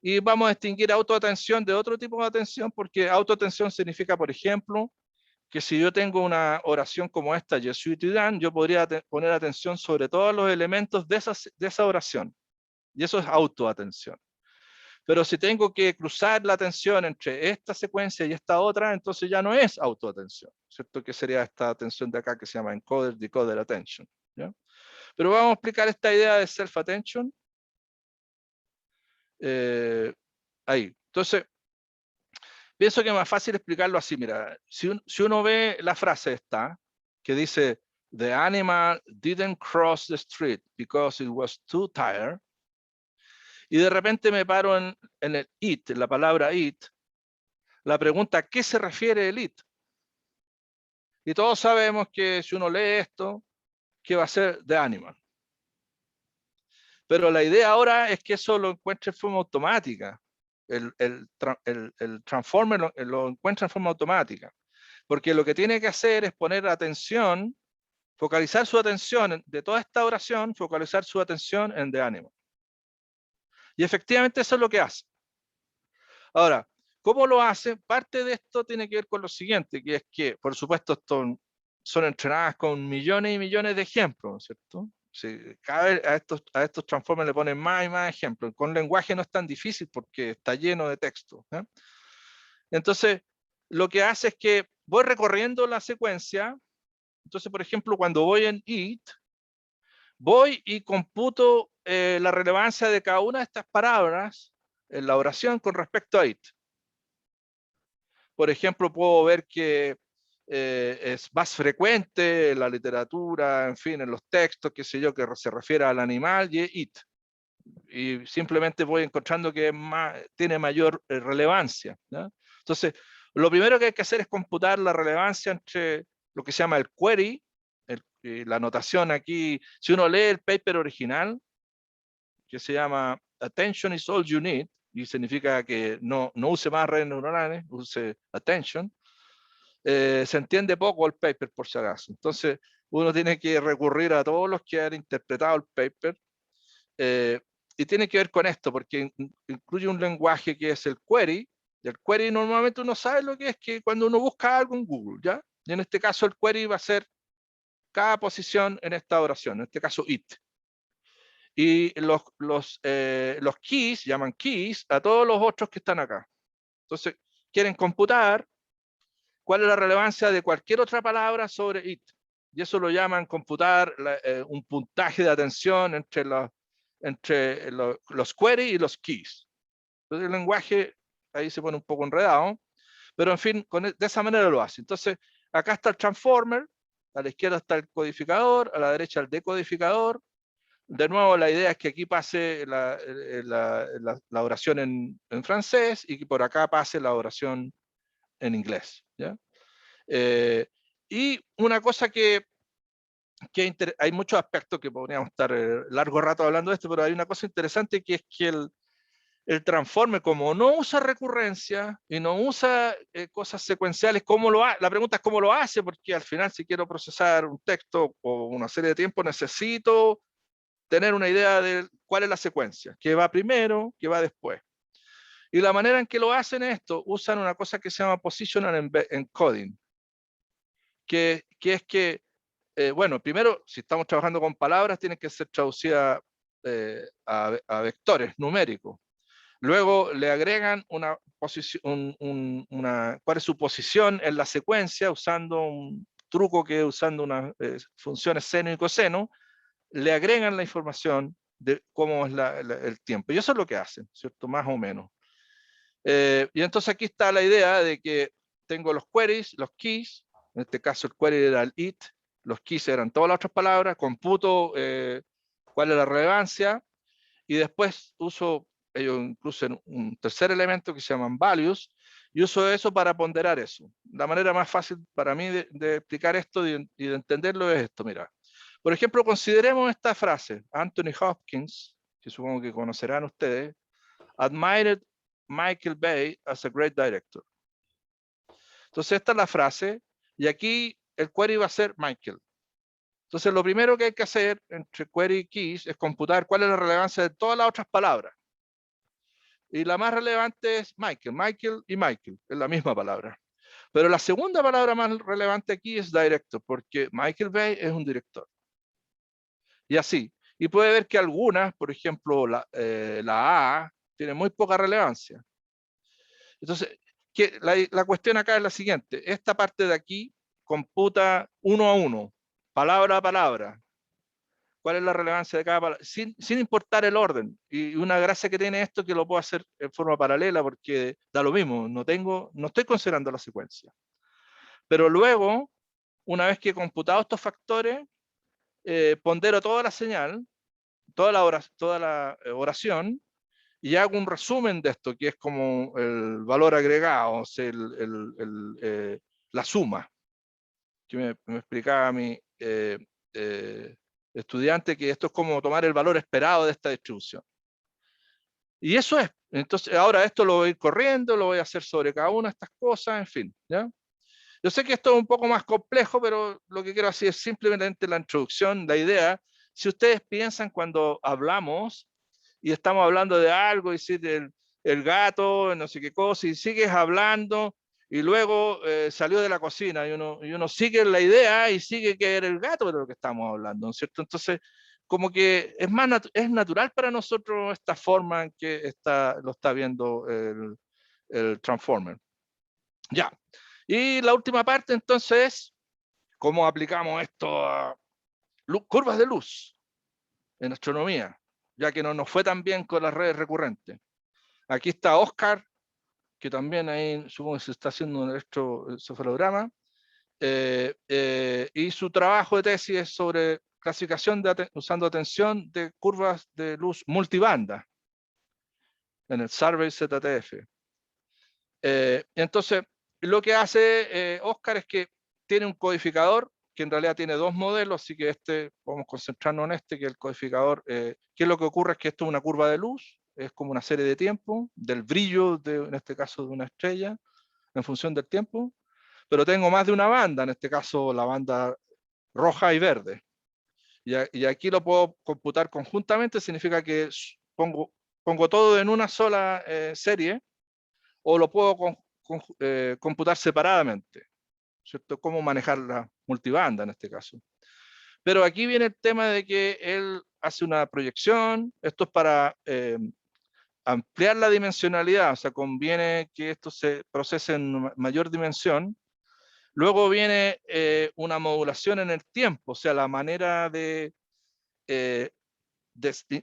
Y vamos a distinguir autoatención de otro tipo de atención, porque autoatención significa, por ejemplo, que si yo tengo una oración como esta, je suis étudiant, yo podría poner atención sobre todos los elementos de esa oración. Y eso es autoatención. Pero si tengo que cruzar la atención entre esta secuencia y esta otra, entonces ya no es autoatención, ¿cierto? Que sería esta atención de acá que se llama encoder, decoder, attention, ¿ya? Pero vamos a explicar esta idea de self-attention. Ahí. Entonces, pienso que es más fácil explicarlo así. Mira, si uno ve la frase esta, que dice, the animal didn't cross the street because it was too tired, y de repente me paro en el it, en la palabra it, la pregunta, ¿a qué se refiere el it? Y todos sabemos que si uno lee esto, ¿qué va a ser the animal? Pero la idea ahora es que eso lo encuentre en forma automática. El transformer lo encuentra en forma automática. Porque lo que tiene que hacer es poner atención, focalizar su atención de toda esta oración, focalizar su atención en the animal. Y efectivamente eso es lo que hace. Ahora, ¿cómo lo hace? Parte de esto tiene que ver con lo siguiente, que es que, por supuesto, son entrenadas con millones y millones de ejemplos, ¿cierto? Sí, cada vez a estos transformers le ponen más y más ejemplos. Con lenguaje no es tan difícil porque está lleno de texto, ¿eh? Entonces, lo que hace es que voy recorriendo la secuencia. Entonces, por ejemplo, cuando voy en it, voy y computo la relevancia de cada una de estas palabras en la oración con respecto a it. Por ejemplo, puedo ver que es más frecuente en la literatura, en fin, en los textos, qué sé yo, que se refiere al animal y it. Y simplemente voy encontrando que tiene mayor relevancia, ¿no? Entonces, lo primero que hay que hacer es computar la relevancia entre lo que se llama el query, Y la notación aquí, si uno lee el paper original, que se llama Attention is all you need, y significa que no use más redes neuronales, use attention, se entiende poco el paper por si acaso. Entonces, uno tiene que recurrir a todos los que han interpretado el paper, y tiene que ver con esto, porque incluye un lenguaje que es el query, y el query normalmente uno sabe lo que es, que cuando uno busca algo en Google, ¿ya? Y en este caso el query va a ser cada posición en esta oración, en este caso it. Y los keys, llaman keys, a todos los otros que están acá. Entonces, quieren computar cuál es la relevancia de cualquier otra palabra sobre it. Y eso lo llaman computar un puntaje de atención entre los query y los keys. Entonces el lenguaje ahí se pone un poco enredado, pero en fin, de esa manera lo hace. Entonces, acá está el transformer, a la izquierda está el codificador, a la derecha el decodificador. De nuevo, la idea es que aquí pase la oración en francés y que por acá pase la oración en inglés, ¿ya? Y una cosa que hay muchos aspectos que podríamos estar largo rato hablando de esto, pero hay una cosa interesante, que es que el transformer, como no usa recurrencia y no usa cosas secuenciales, la pregunta es cómo lo hace, porque al final, si quiero procesar un texto o una serie de tiempo, necesito tener una idea de cuál es la secuencia, qué va primero, qué va después. Y la manera en que lo hacen esto, usan una cosa que se llama positional encoding, que es que, bueno, primero, si estamos trabajando con palabras, tienen que ser traducidas a vectores numéricos. Luego le agregan una posición, cuál es su posición en la secuencia, usando un truco que es usando unas funciones seno y coseno, le agregan la información de cómo es el tiempo. Y eso es lo que hacen, ¿cierto? Más o menos. Y entonces aquí está la idea de que tengo los queries, los keys, en este caso el query era el it, los keys eran todas las otras palabras, computo cuál es la relevancia, y después uso, ellos incluso un tercer elemento que se llaman values, y uso eso para ponderar eso. La manera más fácil para mí de explicar esto y de entenderlo es esto, mira. Por ejemplo, consideremos esta frase. Anthony Hopkins, que supongo que conocerán ustedes, admired Michael Bay as a great director. Entonces esta es la frase, y aquí el query va a ser Michael. Entonces lo primero que hay que hacer entre query y keys es computar cuál es la relevancia de todas las otras palabras. Y la más relevante es Michael. Michael y Michael, es la misma palabra. Pero la segunda palabra más relevante aquí es director, porque Michael Bay es un director. Y así. Y puede ver que algunas, por ejemplo, la A, tiene muy poca relevancia. Entonces, la cuestión acá es la siguiente. Esta parte de aquí computa uno a uno, palabra a palabra. ¿Cuál es la relevancia de cada palabra? Sin importar el orden. Y una gracia que tiene esto es que lo puedo hacer en forma paralela, porque da lo mismo. No estoy considerando la secuencia. Pero luego, una vez que he computado estos factores, pondero toda la señal, toda la oración, y hago un resumen de esto, que es como el valor agregado, o sea, la suma, que me explicaba mi estudiante, que esto es como tomar el valor esperado de esta distribución. Y eso es. Entonces, ahora esto lo voy a ir corriendo, lo voy a hacer sobre cada una de estas cosas, en fin, ¿ya? Yo sé que esto es un poco más complejo, pero lo que quiero hacer es simplemente la introducción, la idea. Si ustedes piensan cuando hablamos y estamos hablando de algo, y si el gato, no sé qué cosa, y sigues hablando, y luego salió de la cocina, y uno sigue la idea y sigue que era el gato de lo que estamos hablando, ¿no es cierto? Entonces, como que es natural para nosotros esta forma en que lo está viendo el Transformer. Ya. Y la última parte entonces es cómo aplicamos esto a curvas de luz en astronomía, ya que no nos fue tan bien con las redes recurrentes. Aquí está Oscar, que también ahí supongo que se está haciendo un electroencefalograma, y su trabajo de tesis es sobre clasificación usando atención de curvas de luz multibanda en el Survey ZTF. Entonces, lo que hace Oscar es que tiene un codificador que en realidad tiene dos modelos, así que podemos concentrarnos en que es el codificador. ¿Qué es lo que ocurre? Es que esto es una curva de luz, es como una serie de tiempo, del brillo, en este caso de una estrella, en función del tiempo, pero tengo más de una banda, en este caso la banda roja y verde. Y aquí lo puedo computar conjuntamente, significa que pongo todo en una sola serie, o lo puedo computar separadamente, ¿cierto? Cómo manejar la multibanda en este caso. Pero aquí viene el tema de que él hace una proyección, esto es para ampliar la dimensionalidad, o sea, conviene que esto se procese en mayor dimensión. Luego viene una modulación en el tiempo, o sea, la manera de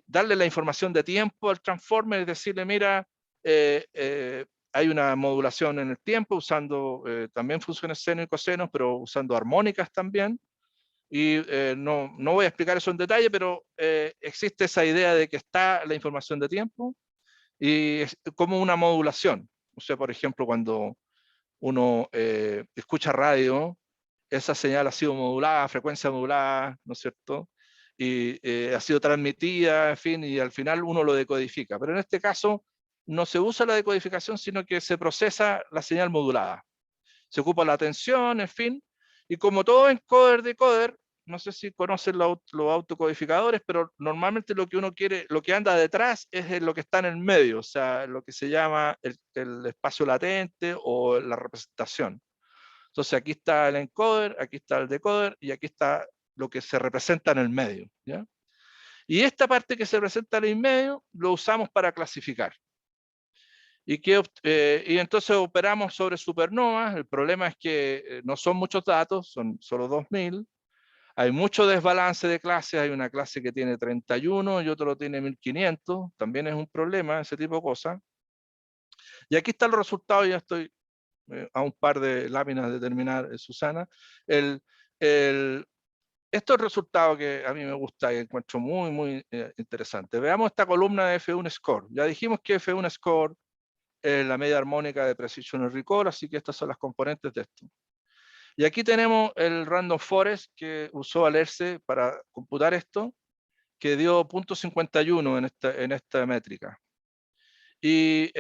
darle la información de tiempo al transformer, es decirle, mira, hay una modulación en el tiempo usando también funciones seno y coseno, pero usando armónicas también. Y no voy a explicar eso en detalle, pero existe esa idea de que está la información de tiempo y es como una modulación. O sea, por ejemplo, cuando uno escucha radio, esa señal ha sido modulada, frecuencia modulada, ¿no es cierto? Y ha sido transmitida, en fin, y al final uno lo decodifica. Pero en este caso no se usa la decodificación, sino que se procesa la señal modulada. Se ocupa la atención, en fin, y como todo encoder-decoder, no sé si conocen los autocodificadores, pero normalmente lo que uno quiere, lo que anda detrás es lo que está en el medio, o sea, lo que se llama el espacio latente o la representación. Entonces aquí está el encoder, aquí está el decoder y aquí está lo que se representa en el medio, ¿ya? Y esta parte que se representa en el medio lo usamos para clasificar. Y entonces operamos sobre supernovas. El problema es que no son muchos datos, son solo 2000. Hay mucho desbalance de clases, hay una clase que tiene 31 y otro tiene 1500, también es un problema, ese tipo de cosas. Y aquí está el resultado, ya estoy a un par de láminas de terminar, Susana. Esto es el resultado que a mí me gusta y encuentro muy, muy interesante. Veamos esta columna de F1 Score. Ya dijimos que F1 Score es la media armónica de Precision and Recall, así que estas son las componentes de esto. Y aquí tenemos el Random Forest que usó Alerce para computar esto, que dio 0.51 en esta métrica. Y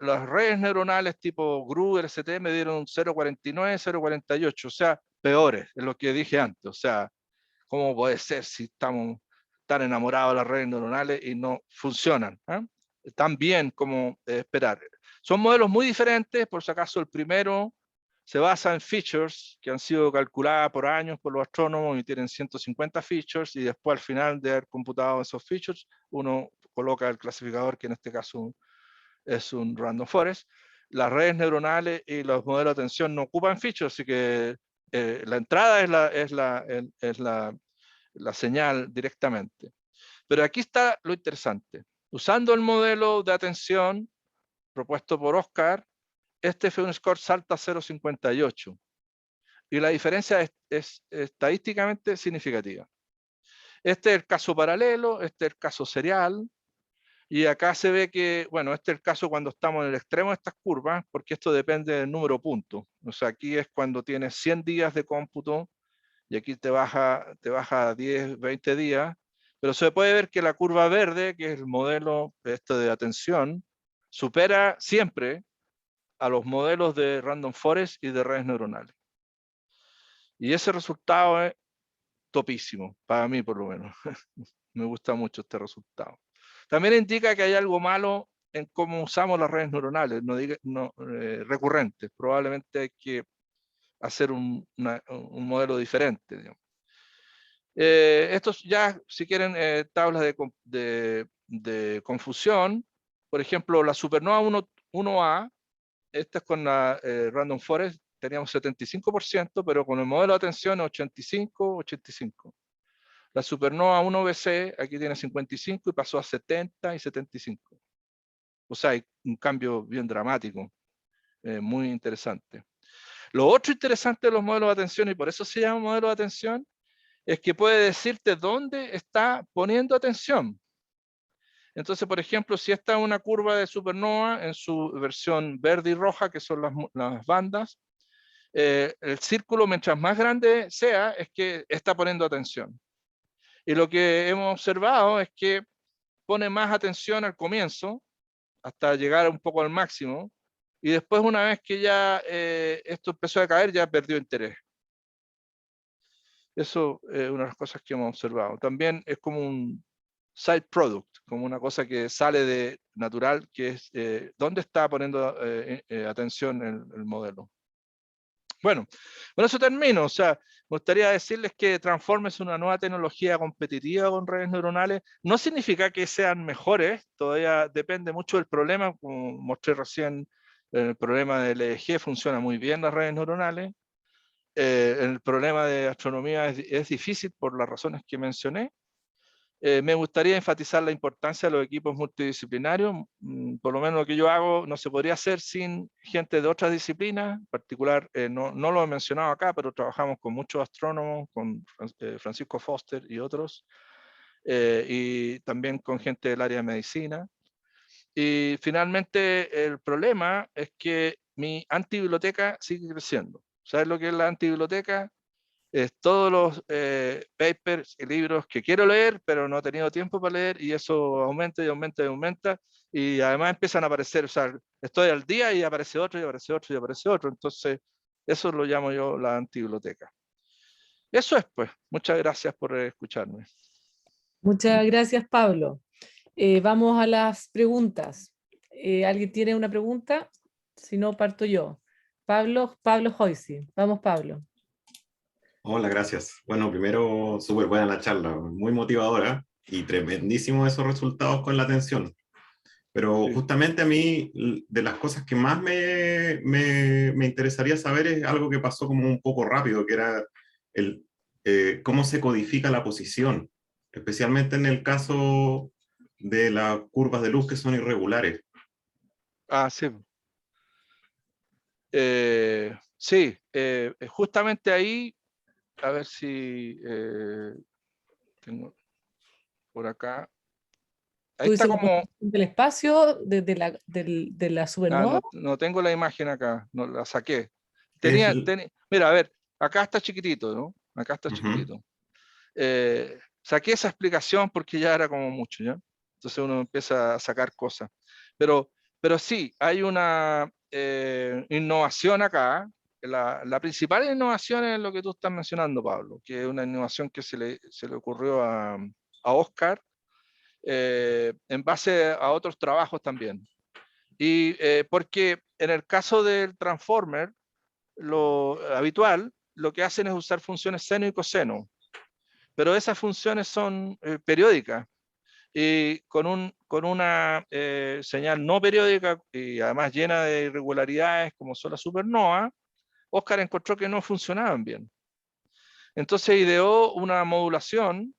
las redes neuronales tipo GRU, RCT me dieron 0.49, 0.48, o sea, peores, es lo que dije antes. O sea, ¿cómo puede ser si estamos tan enamorados de las redes neuronales y no funcionan? Tan bien como esperar. Son modelos muy diferentes, por si acaso el primero se basa en features que han sido calculadas por años por los astrónomos y tienen 150 features, y después al final de haber computado esos features, uno coloca el clasificador, que en este caso es un random forest. Las redes neuronales y los modelos de atención no ocupan features, así que la entrada es la señal directamente. Pero aquí está lo interesante. Usando el modelo de atención propuesto por Oscar, este F1 score salta a 0.58 y la diferencia es estadísticamente significativa. Este es el caso paralelo, este es el caso serial, y acá se ve que, bueno, este es el caso cuando estamos en el extremo de estas curvas, porque esto depende del número de puntos. O sea, aquí es cuando tienes 100 días de cómputo y aquí te baja a 10, 20 días, pero se puede ver que la curva verde, que es el modelo de atención, supera siempre a los modelos de random forest y de redes neuronales. Y ese resultado es topísimo, para mí por lo menos. Me gusta mucho este resultado. También indica que hay algo malo en cómo usamos las redes neuronales, recurrentes. Probablemente hay que hacer un modelo diferente, digamos. Estos ya, si quieren, tablas de confusión. Por ejemplo, la supernova 1A, esta es con la Random Forest, teníamos 75%, pero con el modelo de atención 85, 85. La supernova 1BC aquí tiene 55 y pasó a 70 y 75. O sea, hay un cambio bien dramático, muy interesante. Lo otro interesante de los modelos de atención, y por eso se llama modelo de atención, es que puede decirte dónde está poniendo atención. Entonces, por ejemplo, si esta es una curva de supernova en su versión verde y roja, que son las bandas, el círculo, mientras más grande sea, es que está poniendo atención. Y lo que hemos observado es que pone más atención al comienzo, hasta llegar un poco al máximo, y después, una vez que ya esto empezó a caer, ya perdió interés. Eso es una de las cosas que hemos observado. También es como un side product, como una cosa que sale de natural, que es dónde está poniendo atención el modelo. Bueno, con eso termino. O sea, me gustaría decirles que Transformers es una nueva tecnología competitiva con redes neuronales. No significa que sean mejores, todavía depende mucho del problema. Como mostré recién, el problema del EEG funciona muy bien las redes neuronales. El problema de astronomía es difícil por las razones que mencioné. Me gustaría enfatizar la importancia de los equipos multidisciplinarios. Por lo menos lo que yo hago no se podría hacer sin gente de otras disciplinas. En particular, no lo he mencionado acá, pero trabajamos con muchos astrónomos, con Francisco Foster y otros, y también con gente del área de medicina. Y finalmente, el problema es que mi antibiblioteca sigue creciendo. ¿Sabes lo que es la antibiblioteca? Es todos los papers y libros que quiero leer, pero no he tenido tiempo para leer, y eso aumenta y aumenta y aumenta, y además empiezan a aparecer, o sea, estoy al día y aparece otro, y aparece otro, y aparece otro. Entonces, eso lo llamo yo la antibiblioteca. Eso es, pues. Muchas gracias por escucharme. Muchas gracias, Pablo. Vamos a las preguntas. ¿Alguien tiene una pregunta? Si no, parto yo. Pablo Hoysi. Vamos, Pablo. Hola, gracias. Bueno, primero, súper buena la charla, muy motivadora y tremendísimo esos resultados con la atención. Pero Sí. justamente a mí, de las cosas que más me interesaría saber es algo que pasó como un poco rápido, que era el, cómo se codifica la posición, especialmente en el caso de las curvas de luz que son irregulares. Ah, sí. Sí, justamente ahí, a ver si tengo por acá. Ahí ¿Tú está dices la como, posición del espacio de la supernova? no tengo la imagen acá, no la saqué. Es, Mira, a ver, acá está chiquitito, ¿no? Acá está ujú. chiquitito. Saqué esa explicación porque ya era como mucho, ¿ya? Entonces uno empieza a sacar cosas. Pero sí, hay una innovación acá. La principal innovación es lo que tú estás mencionando, Pablo, que es una innovación que se le ocurrió a Oscar en base a otros trabajos también. Y porque en el caso del Transformer, lo habitual, lo que hacen es usar funciones seno y coseno, pero esas funciones son periódicas, y con una señal no periódica y además llena de irregularidades como son las supernovas, Oscar encontró que no funcionaban bien. Entonces ideó una modulación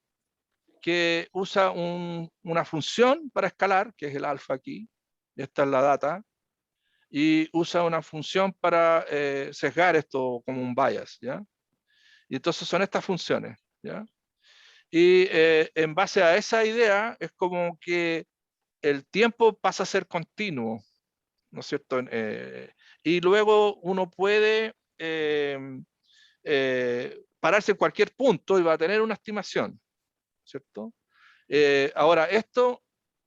que usa una función para escalar, que es el alfa aquí, esta es la data, y usa una función para sesgar esto como un bias, ¿ya? Y entonces son estas funciones, ¿ya? Y en base a esa idea es como que el tiempo pasa a ser continuo, ¿no es cierto? Y luego uno puede pararse en cualquier punto y va a tener una estimación, ¿cierto? Ahora, esto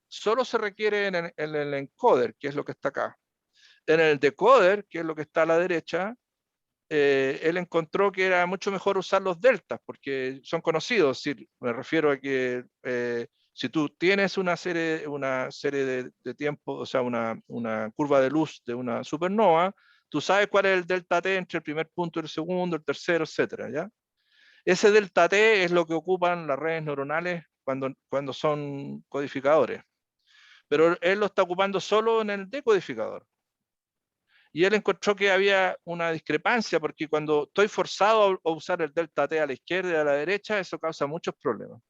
solo se requiere en el encoder, que es lo que está acá. En el decoder, que es lo que está a la derecha, él encontró que era mucho mejor usar los deltas, porque son conocidos. Si me refiero a que si tú tienes una serie de tiempo, o sea, una curva de luz de una supernova, tú sabes cuál es el delta T entre el primer punto y el segundo, el tercero, etcétera, ¿ya? Ese delta T es lo que ocupan las redes neuronales cuando son codificadores. Pero él lo está ocupando solo en el decodificador. Y él encontró que había una discrepancia, porque cuando estoy forzado a usar el delta T a la izquierda y a la derecha, eso causa muchos problemas.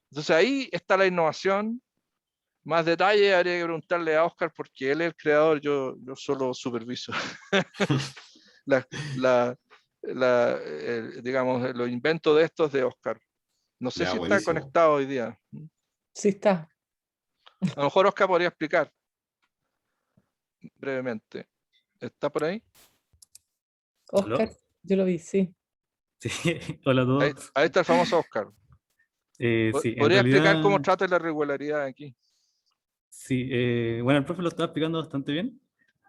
Entonces ahí está la innovación. Más detalle habría que preguntarle a Oscar, porque él es el creador, yo solo superviso. la, la, digamos, los inventos de estos de Oscar. No sé Ya, si está buenísimo. conectado hoy día. Sí está. A lo mejor Oscar podría explicar brevemente. ¿Está por ahí? Oscar, ¿Aló? yo lo vi, sí. Sí, hola a Ahí, todos. ahí está el famoso Oscar. Sí, en ¿Podría explicar cómo realidad, trata la irregularidad aquí? sí, bueno, el profe lo estaba explicando bastante bien.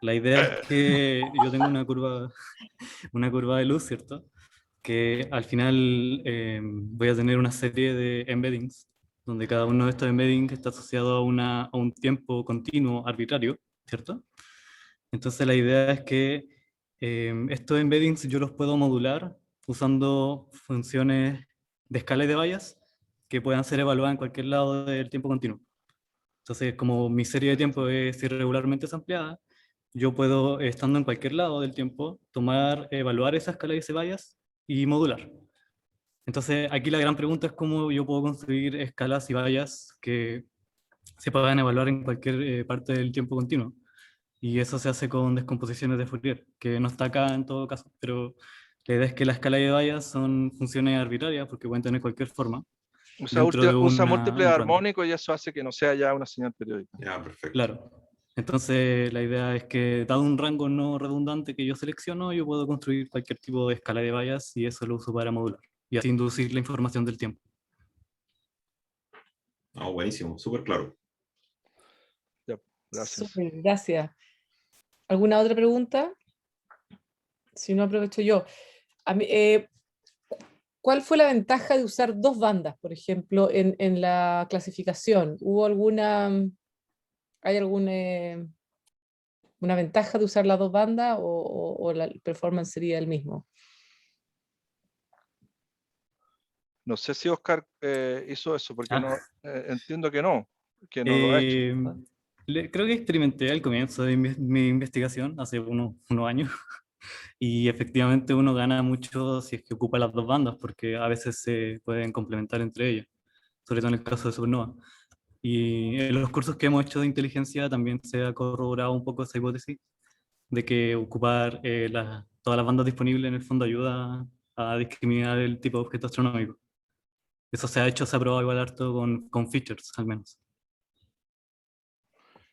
La idea es que yo tengo una curva de luz, ¿cierto? Que al final voy a tener una serie de embeddings, donde cada uno de estos embeddings está asociado a un tiempo continuo arbitrario, ¿cierto? Entonces la idea es que estos embeddings yo los puedo modular usando funciones de escala y de bayas que puedan ser evaluadas en cualquier lado del tiempo continuo. Entonces, como mi serie de tiempo es irregularmente ampliada, yo puedo, estando en cualquier lado del tiempo, evaluar esa escala y ese bayas y modular. Entonces, aquí la gran pregunta es cómo yo puedo construir escalas y bayas que se puedan evaluar en cualquier parte del tiempo continuo. Y eso se hace con descomposiciones de Fourier, que no está acá en todo caso, pero la idea es que la escala y bayas son funciones arbitrarias porque pueden tener cualquier forma dentro de Usa múltiples un rango. armónicos y eso hace que no sea ya una señal periódica. Ya, perfecto. Claro. Entonces, la idea es que, dado un rango no redundante que yo selecciono, yo puedo construir cualquier tipo de escala de bayas y eso lo uso para modular y así inducir la información del tiempo. Ah, buenísimo, súper claro. Ya, gracias. Súper, gracias. ¿Alguna otra pregunta? Si no, aprovecho yo. A mí, ¿cuál fue la ventaja de usar dos bandas, por ejemplo, en la clasificación? ¿Hay alguna una ventaja de usar las dos bandas o la performance sería el mismo? No sé si Oscar hizo eso, porque no, Ah, entiendo que no lo ha hecho. ¿Ah? creo que experimenté al comienzo de mi investigación, hace unos años, y efectivamente uno gana mucho si es que ocupa las dos bandas, porque a veces se pueden complementar entre ellas, sobre todo en el caso de Supernova. Y en los cursos que hemos hecho de inteligencia también se ha corroborado un poco esa hipótesis de que ocupar todas las bandas disponibles en el fondo ayuda a discriminar el tipo de objeto astronómico. Eso se ha probado igual harto con features, al menos.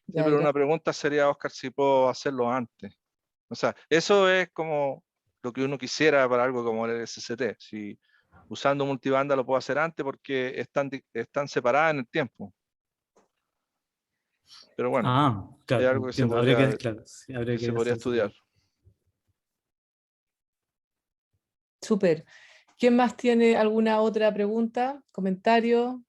Sí, Ya, pero ya. una pregunta sería, Oscar, si puedo hacerlo antes. O sea, eso es como lo que uno quisiera para algo como el SCT. Si usando multibanda lo puedo hacer antes porque están separadas en el tiempo. Pero bueno, Ah, es claro, algo entiendo. Habría que, claro, sí, habría que se que podría hacer esa prueba. estudiar. Súper. ¿Quién más tiene alguna otra pregunta, comentario?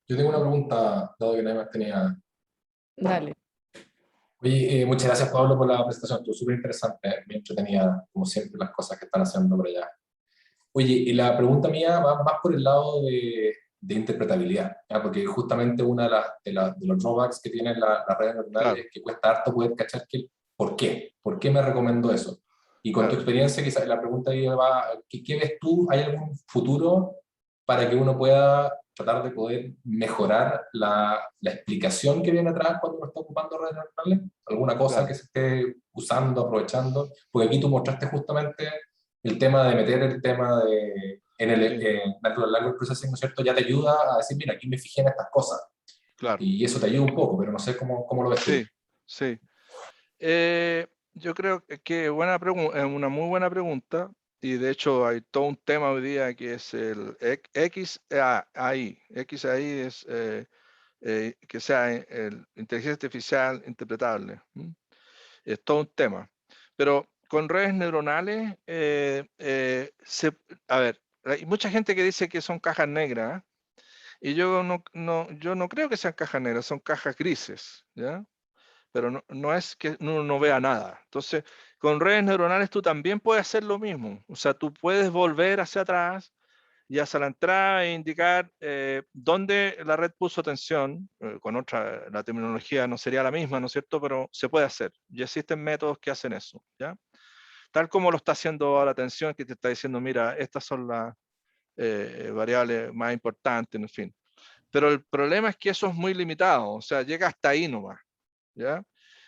Yo tengo una pregunta, dado que nadie más tenía. Dale. Oye, muchas gracias, Pablo, por la presentación. Estuvo súper interesante, muy entretenida, como siempre, las cosas que están haciendo por allá. Oye, y la pregunta mía va más por el lado de interpretabilidad, ¿ya? Porque justamente una de los drawbacks que tienen las redes neuronales Claro, es que cuesta harto poder cachar ¿por qué? ¿Por qué me recomendó eso? Y con tu claro. experiencia, quizás la pregunta ahí va, ¿qué ves tú? ¿Hay algún futuro para que uno pueda tratar de poder mejorar la explicación que viene atrás cuando uno está ocupando redes neuronales? ¿Alguna cosa Claro. que se esté usando, aprovechando? Porque aquí tú mostraste justamente el tema de meter el tema en el Sí, Natural Language Processing, ¿no es cierto? Ya te ayuda a decir, mira, aquí me fijé en estas cosas. claro. Y eso te ayuda un poco, pero no sé cómo lo ves tú. Sí, sí. Yo creo que buena es una muy buena pregunta y de hecho hay todo un tema hoy día que es el XAI. XAI es que sea inteligencia artificial interpretable. Es todo un tema. Pero con redes neuronales, a ver, hay mucha gente que dice que son cajas negras y yo no creo que sean cajas negras, son cajas grises, ¿ya? Pero no es que uno no vea nada. Entonces, con redes neuronales tú también puedes hacer lo mismo. O sea, tú puedes volver hacia atrás y hacia la entrada e indicar dónde la red puso atención. Con otra, la terminología no sería la misma, ¿no es cierto? Pero se puede hacer. Y existen métodos que hacen eso, ¿ya? Tal como lo está haciendo ahora atención, que te está diciendo, mira, estas son las variables más importantes, en fin. Pero el problema es que eso es muy limitado, o sea, llega hasta ahí nomás, ¿ya?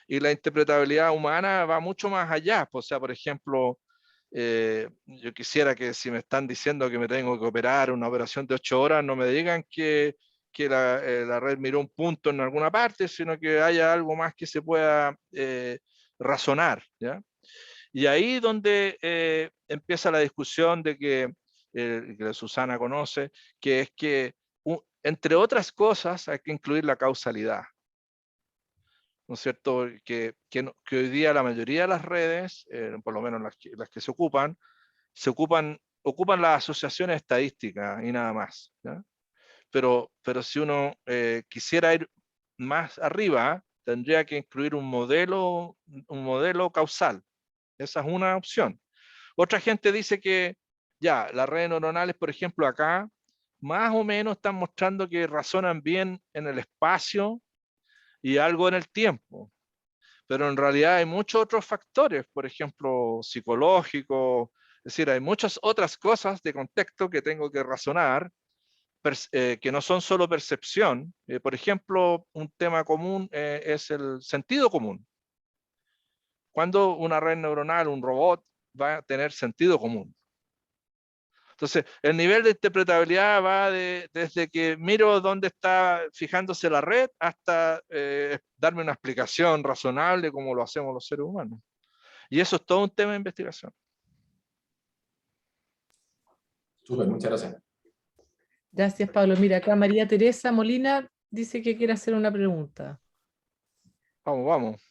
Y la interpretabilidad humana va mucho más allá. O sea, por ejemplo, yo quisiera que si me están diciendo que me tengo que operar una operación de 8 horas, no me digan que que la red miró un punto en alguna parte, sino que haya algo más que se pueda razonar, ¿ya? Y ahí donde empieza la discusión de que Susana conoce, que es que, entre otras cosas, hay que incluir la causalidad. ¿No es cierto? Que hoy día la mayoría de las redes, por lo menos las que se ocupan las asociaciones estadísticas y nada más, ¿ya? Pero si uno quisiera ir más arriba, tendría que incluir un modelo causal. Esa es una opción. Otra gente dice que ya, las redes neuronales, por ejemplo, acá, más o menos están mostrando que razonan bien en el espacio y algo en el tiempo. Pero en realidad hay muchos otros factores, por ejemplo, psicológicos, es decir, hay muchas otras cosas de contexto que tengo que razonar, que no son solo percepción. Por ejemplo, un tema común es el sentido común. ¿Cuándo una red neuronal, un robot, va a tener sentido común? Entonces, el nivel de interpretabilidad va desde que miro dónde está fijándose la red hasta darme una explicación razonable como lo hacemos los seres humanos. Y eso es todo un tema de investigación. Súper, muchas gracias. Gracias, Pablo. Mira, acá María Teresa Molina dice que quiere hacer una pregunta. Vamos.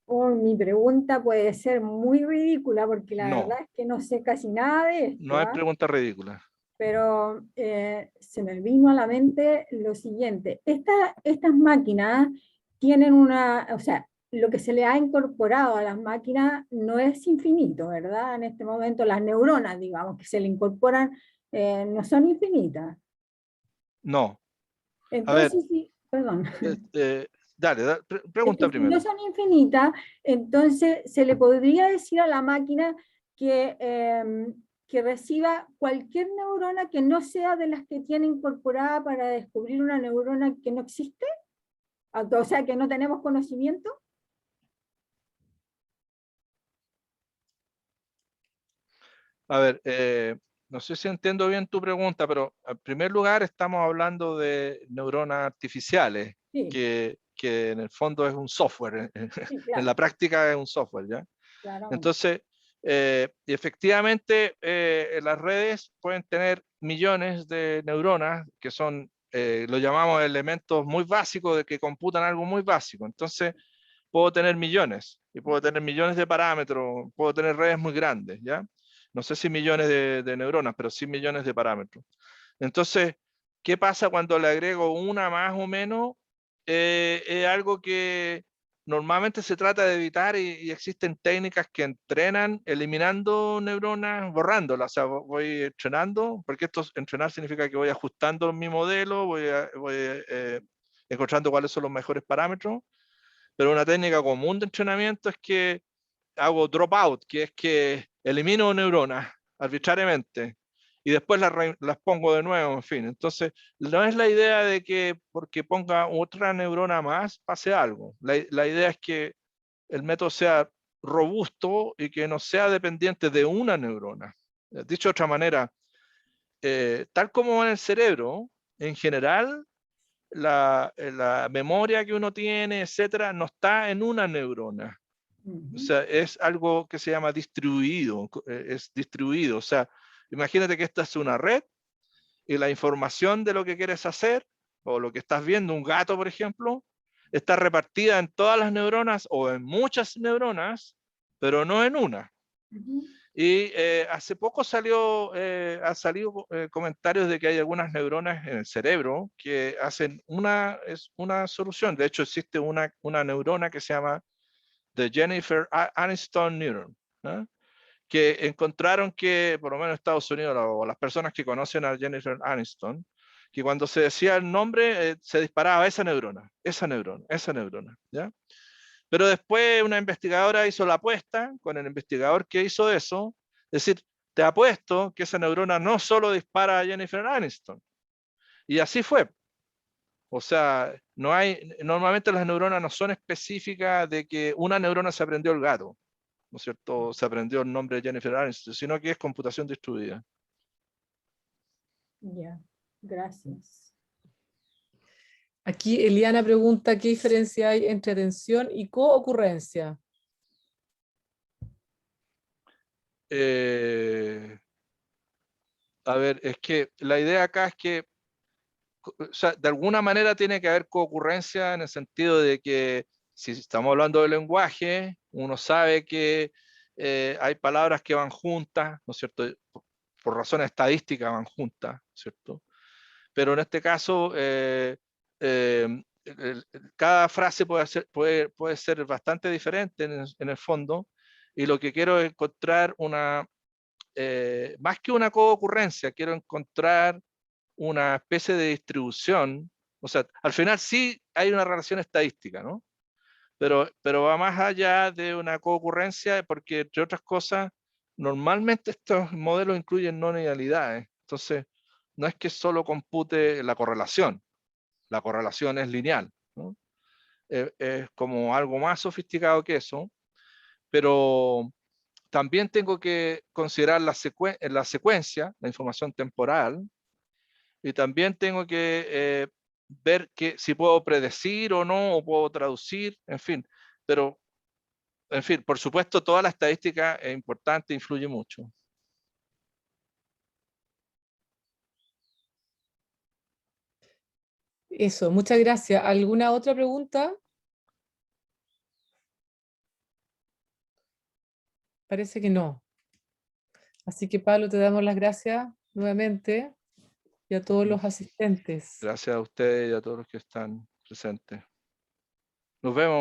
Mi pregunta puede ser muy ridícula porque la No. verdad es que no sé casi nada de esto. No hay pregunta ridícula. Pero se me vino a la mente lo siguiente. Estas máquinas tienen o sea, lo que se le ha incorporado a las máquinas no es infinito, ¿verdad? En este momento las neuronas, digamos, que se le incorporan, no son infinitas. No. Entonces, a ver, sí, perdón. Dale, pregunta Entonces, primero. no son infinitas, entonces se le podría decir a la máquina que reciba cualquier neurona que no sea de las que tiene incorporada para descubrir una neurona que no existe, o sea, que no tenemos conocimiento. A ver, no sé si entiendo bien tu pregunta, pero en primer lugar estamos hablando de neuronas artificiales, Sí, que en el fondo es un software, sí, claro, en la práctica es un software, ¿ya? claramente. Entonces, efectivamente, las redes pueden tener millones de neuronas que son, lo llamamos elementos muy básicos de que computan algo muy básico. Entonces, puedo tener millones y puedo tener millones de parámetros, puedo tener redes muy grandes, ¿ya? No sé si millones de neuronas, pero sí millones de parámetros. Entonces, ¿qué pasa cuando le agrego una más o menos? Es algo que normalmente se trata de evitar y existen técnicas que entrenan eliminando neuronas, borrándolas. O sea, voy entrenando, porque entrenar significa que voy ajustando mi modelo, voy encontrando cuáles son los mejores parámetros. Pero una técnica común de entrenamiento es que hago dropout, que es que elimino neuronas arbitrariamente y después las pongo de nuevo, en fin. Entonces, no es la idea de que porque ponga otra neurona más pase algo. La idea es que el método sea robusto y que no sea dependiente de una neurona. Dicho de otra manera, tal como en el cerebro, en general, la memoria que uno tiene, etcétera, no está en una neurona. O sea, es algo que se llama distribuido, es distribuido. O sea, imagínate que esta es una red y la información de lo que quieres hacer, o lo que estás viendo, un gato, por ejemplo, está repartida en todas las neuronas o en muchas neuronas, pero no en una. Y hace poco han salido comentarios de que hay algunas neuronas en el cerebro que hacen una solución. De hecho, existe una neurona que se llama The Jennifer Aniston Neuron, ¿no? Que encontraron que, por lo menos en Estados Unidos, o las personas que conocen a Jennifer Aniston, que cuando se decía el nombre, se disparaba esa neurona, ¿ya? Pero después una investigadora hizo la apuesta con el investigador que hizo eso, es decir, te apuesto que esa neurona no solo dispara a Jennifer Aniston. Y así fue. O sea, normalmente las neuronas no son específicas de que una neurona se aprendió el gato, ¿no es cierto? Se aprendió el nombre de Jennifer Aniston, sino que es computación distribuida. Ya. Gracias. Aquí Eliana pregunta qué diferencia hay entre atención y coocurrencia. A ver, es que la idea acá es que, o sea, de alguna manera tiene que haber coocurrencia en el sentido de que si estamos hablando de lenguaje, uno sabe que hay palabras que van juntas, ¿no es cierto? Por razones estadísticas van juntas, ¿cierto? Pero en este caso, cada frase puede ser bastante diferente en el fondo, y lo que quiero es encontrar más que una coocurrencia, quiero encontrar una especie de distribución. O sea, al final sí hay una relación estadística, ¿no? Pero va más allá de una coocurrencia, porque entre otras cosas, normalmente estos modelos incluyen no linealidades. Entonces, no es que solo compute la correlación es lineal, ¿no? Es como algo más sofisticado que eso, pero también tengo que considerar la secuencia, la información temporal, y también tengo que ver si puedo predecir o no, o puedo traducir, en fin. Pero, en fin, por supuesto, toda la estadística es importante, influye mucho. Eso, muchas gracias. ¿Alguna otra pregunta? Parece que no. Así que, Pablo, te damos las gracias nuevamente y a todos los asistentes. Gracias a ustedes y a todos los que están presentes. Nos vemos.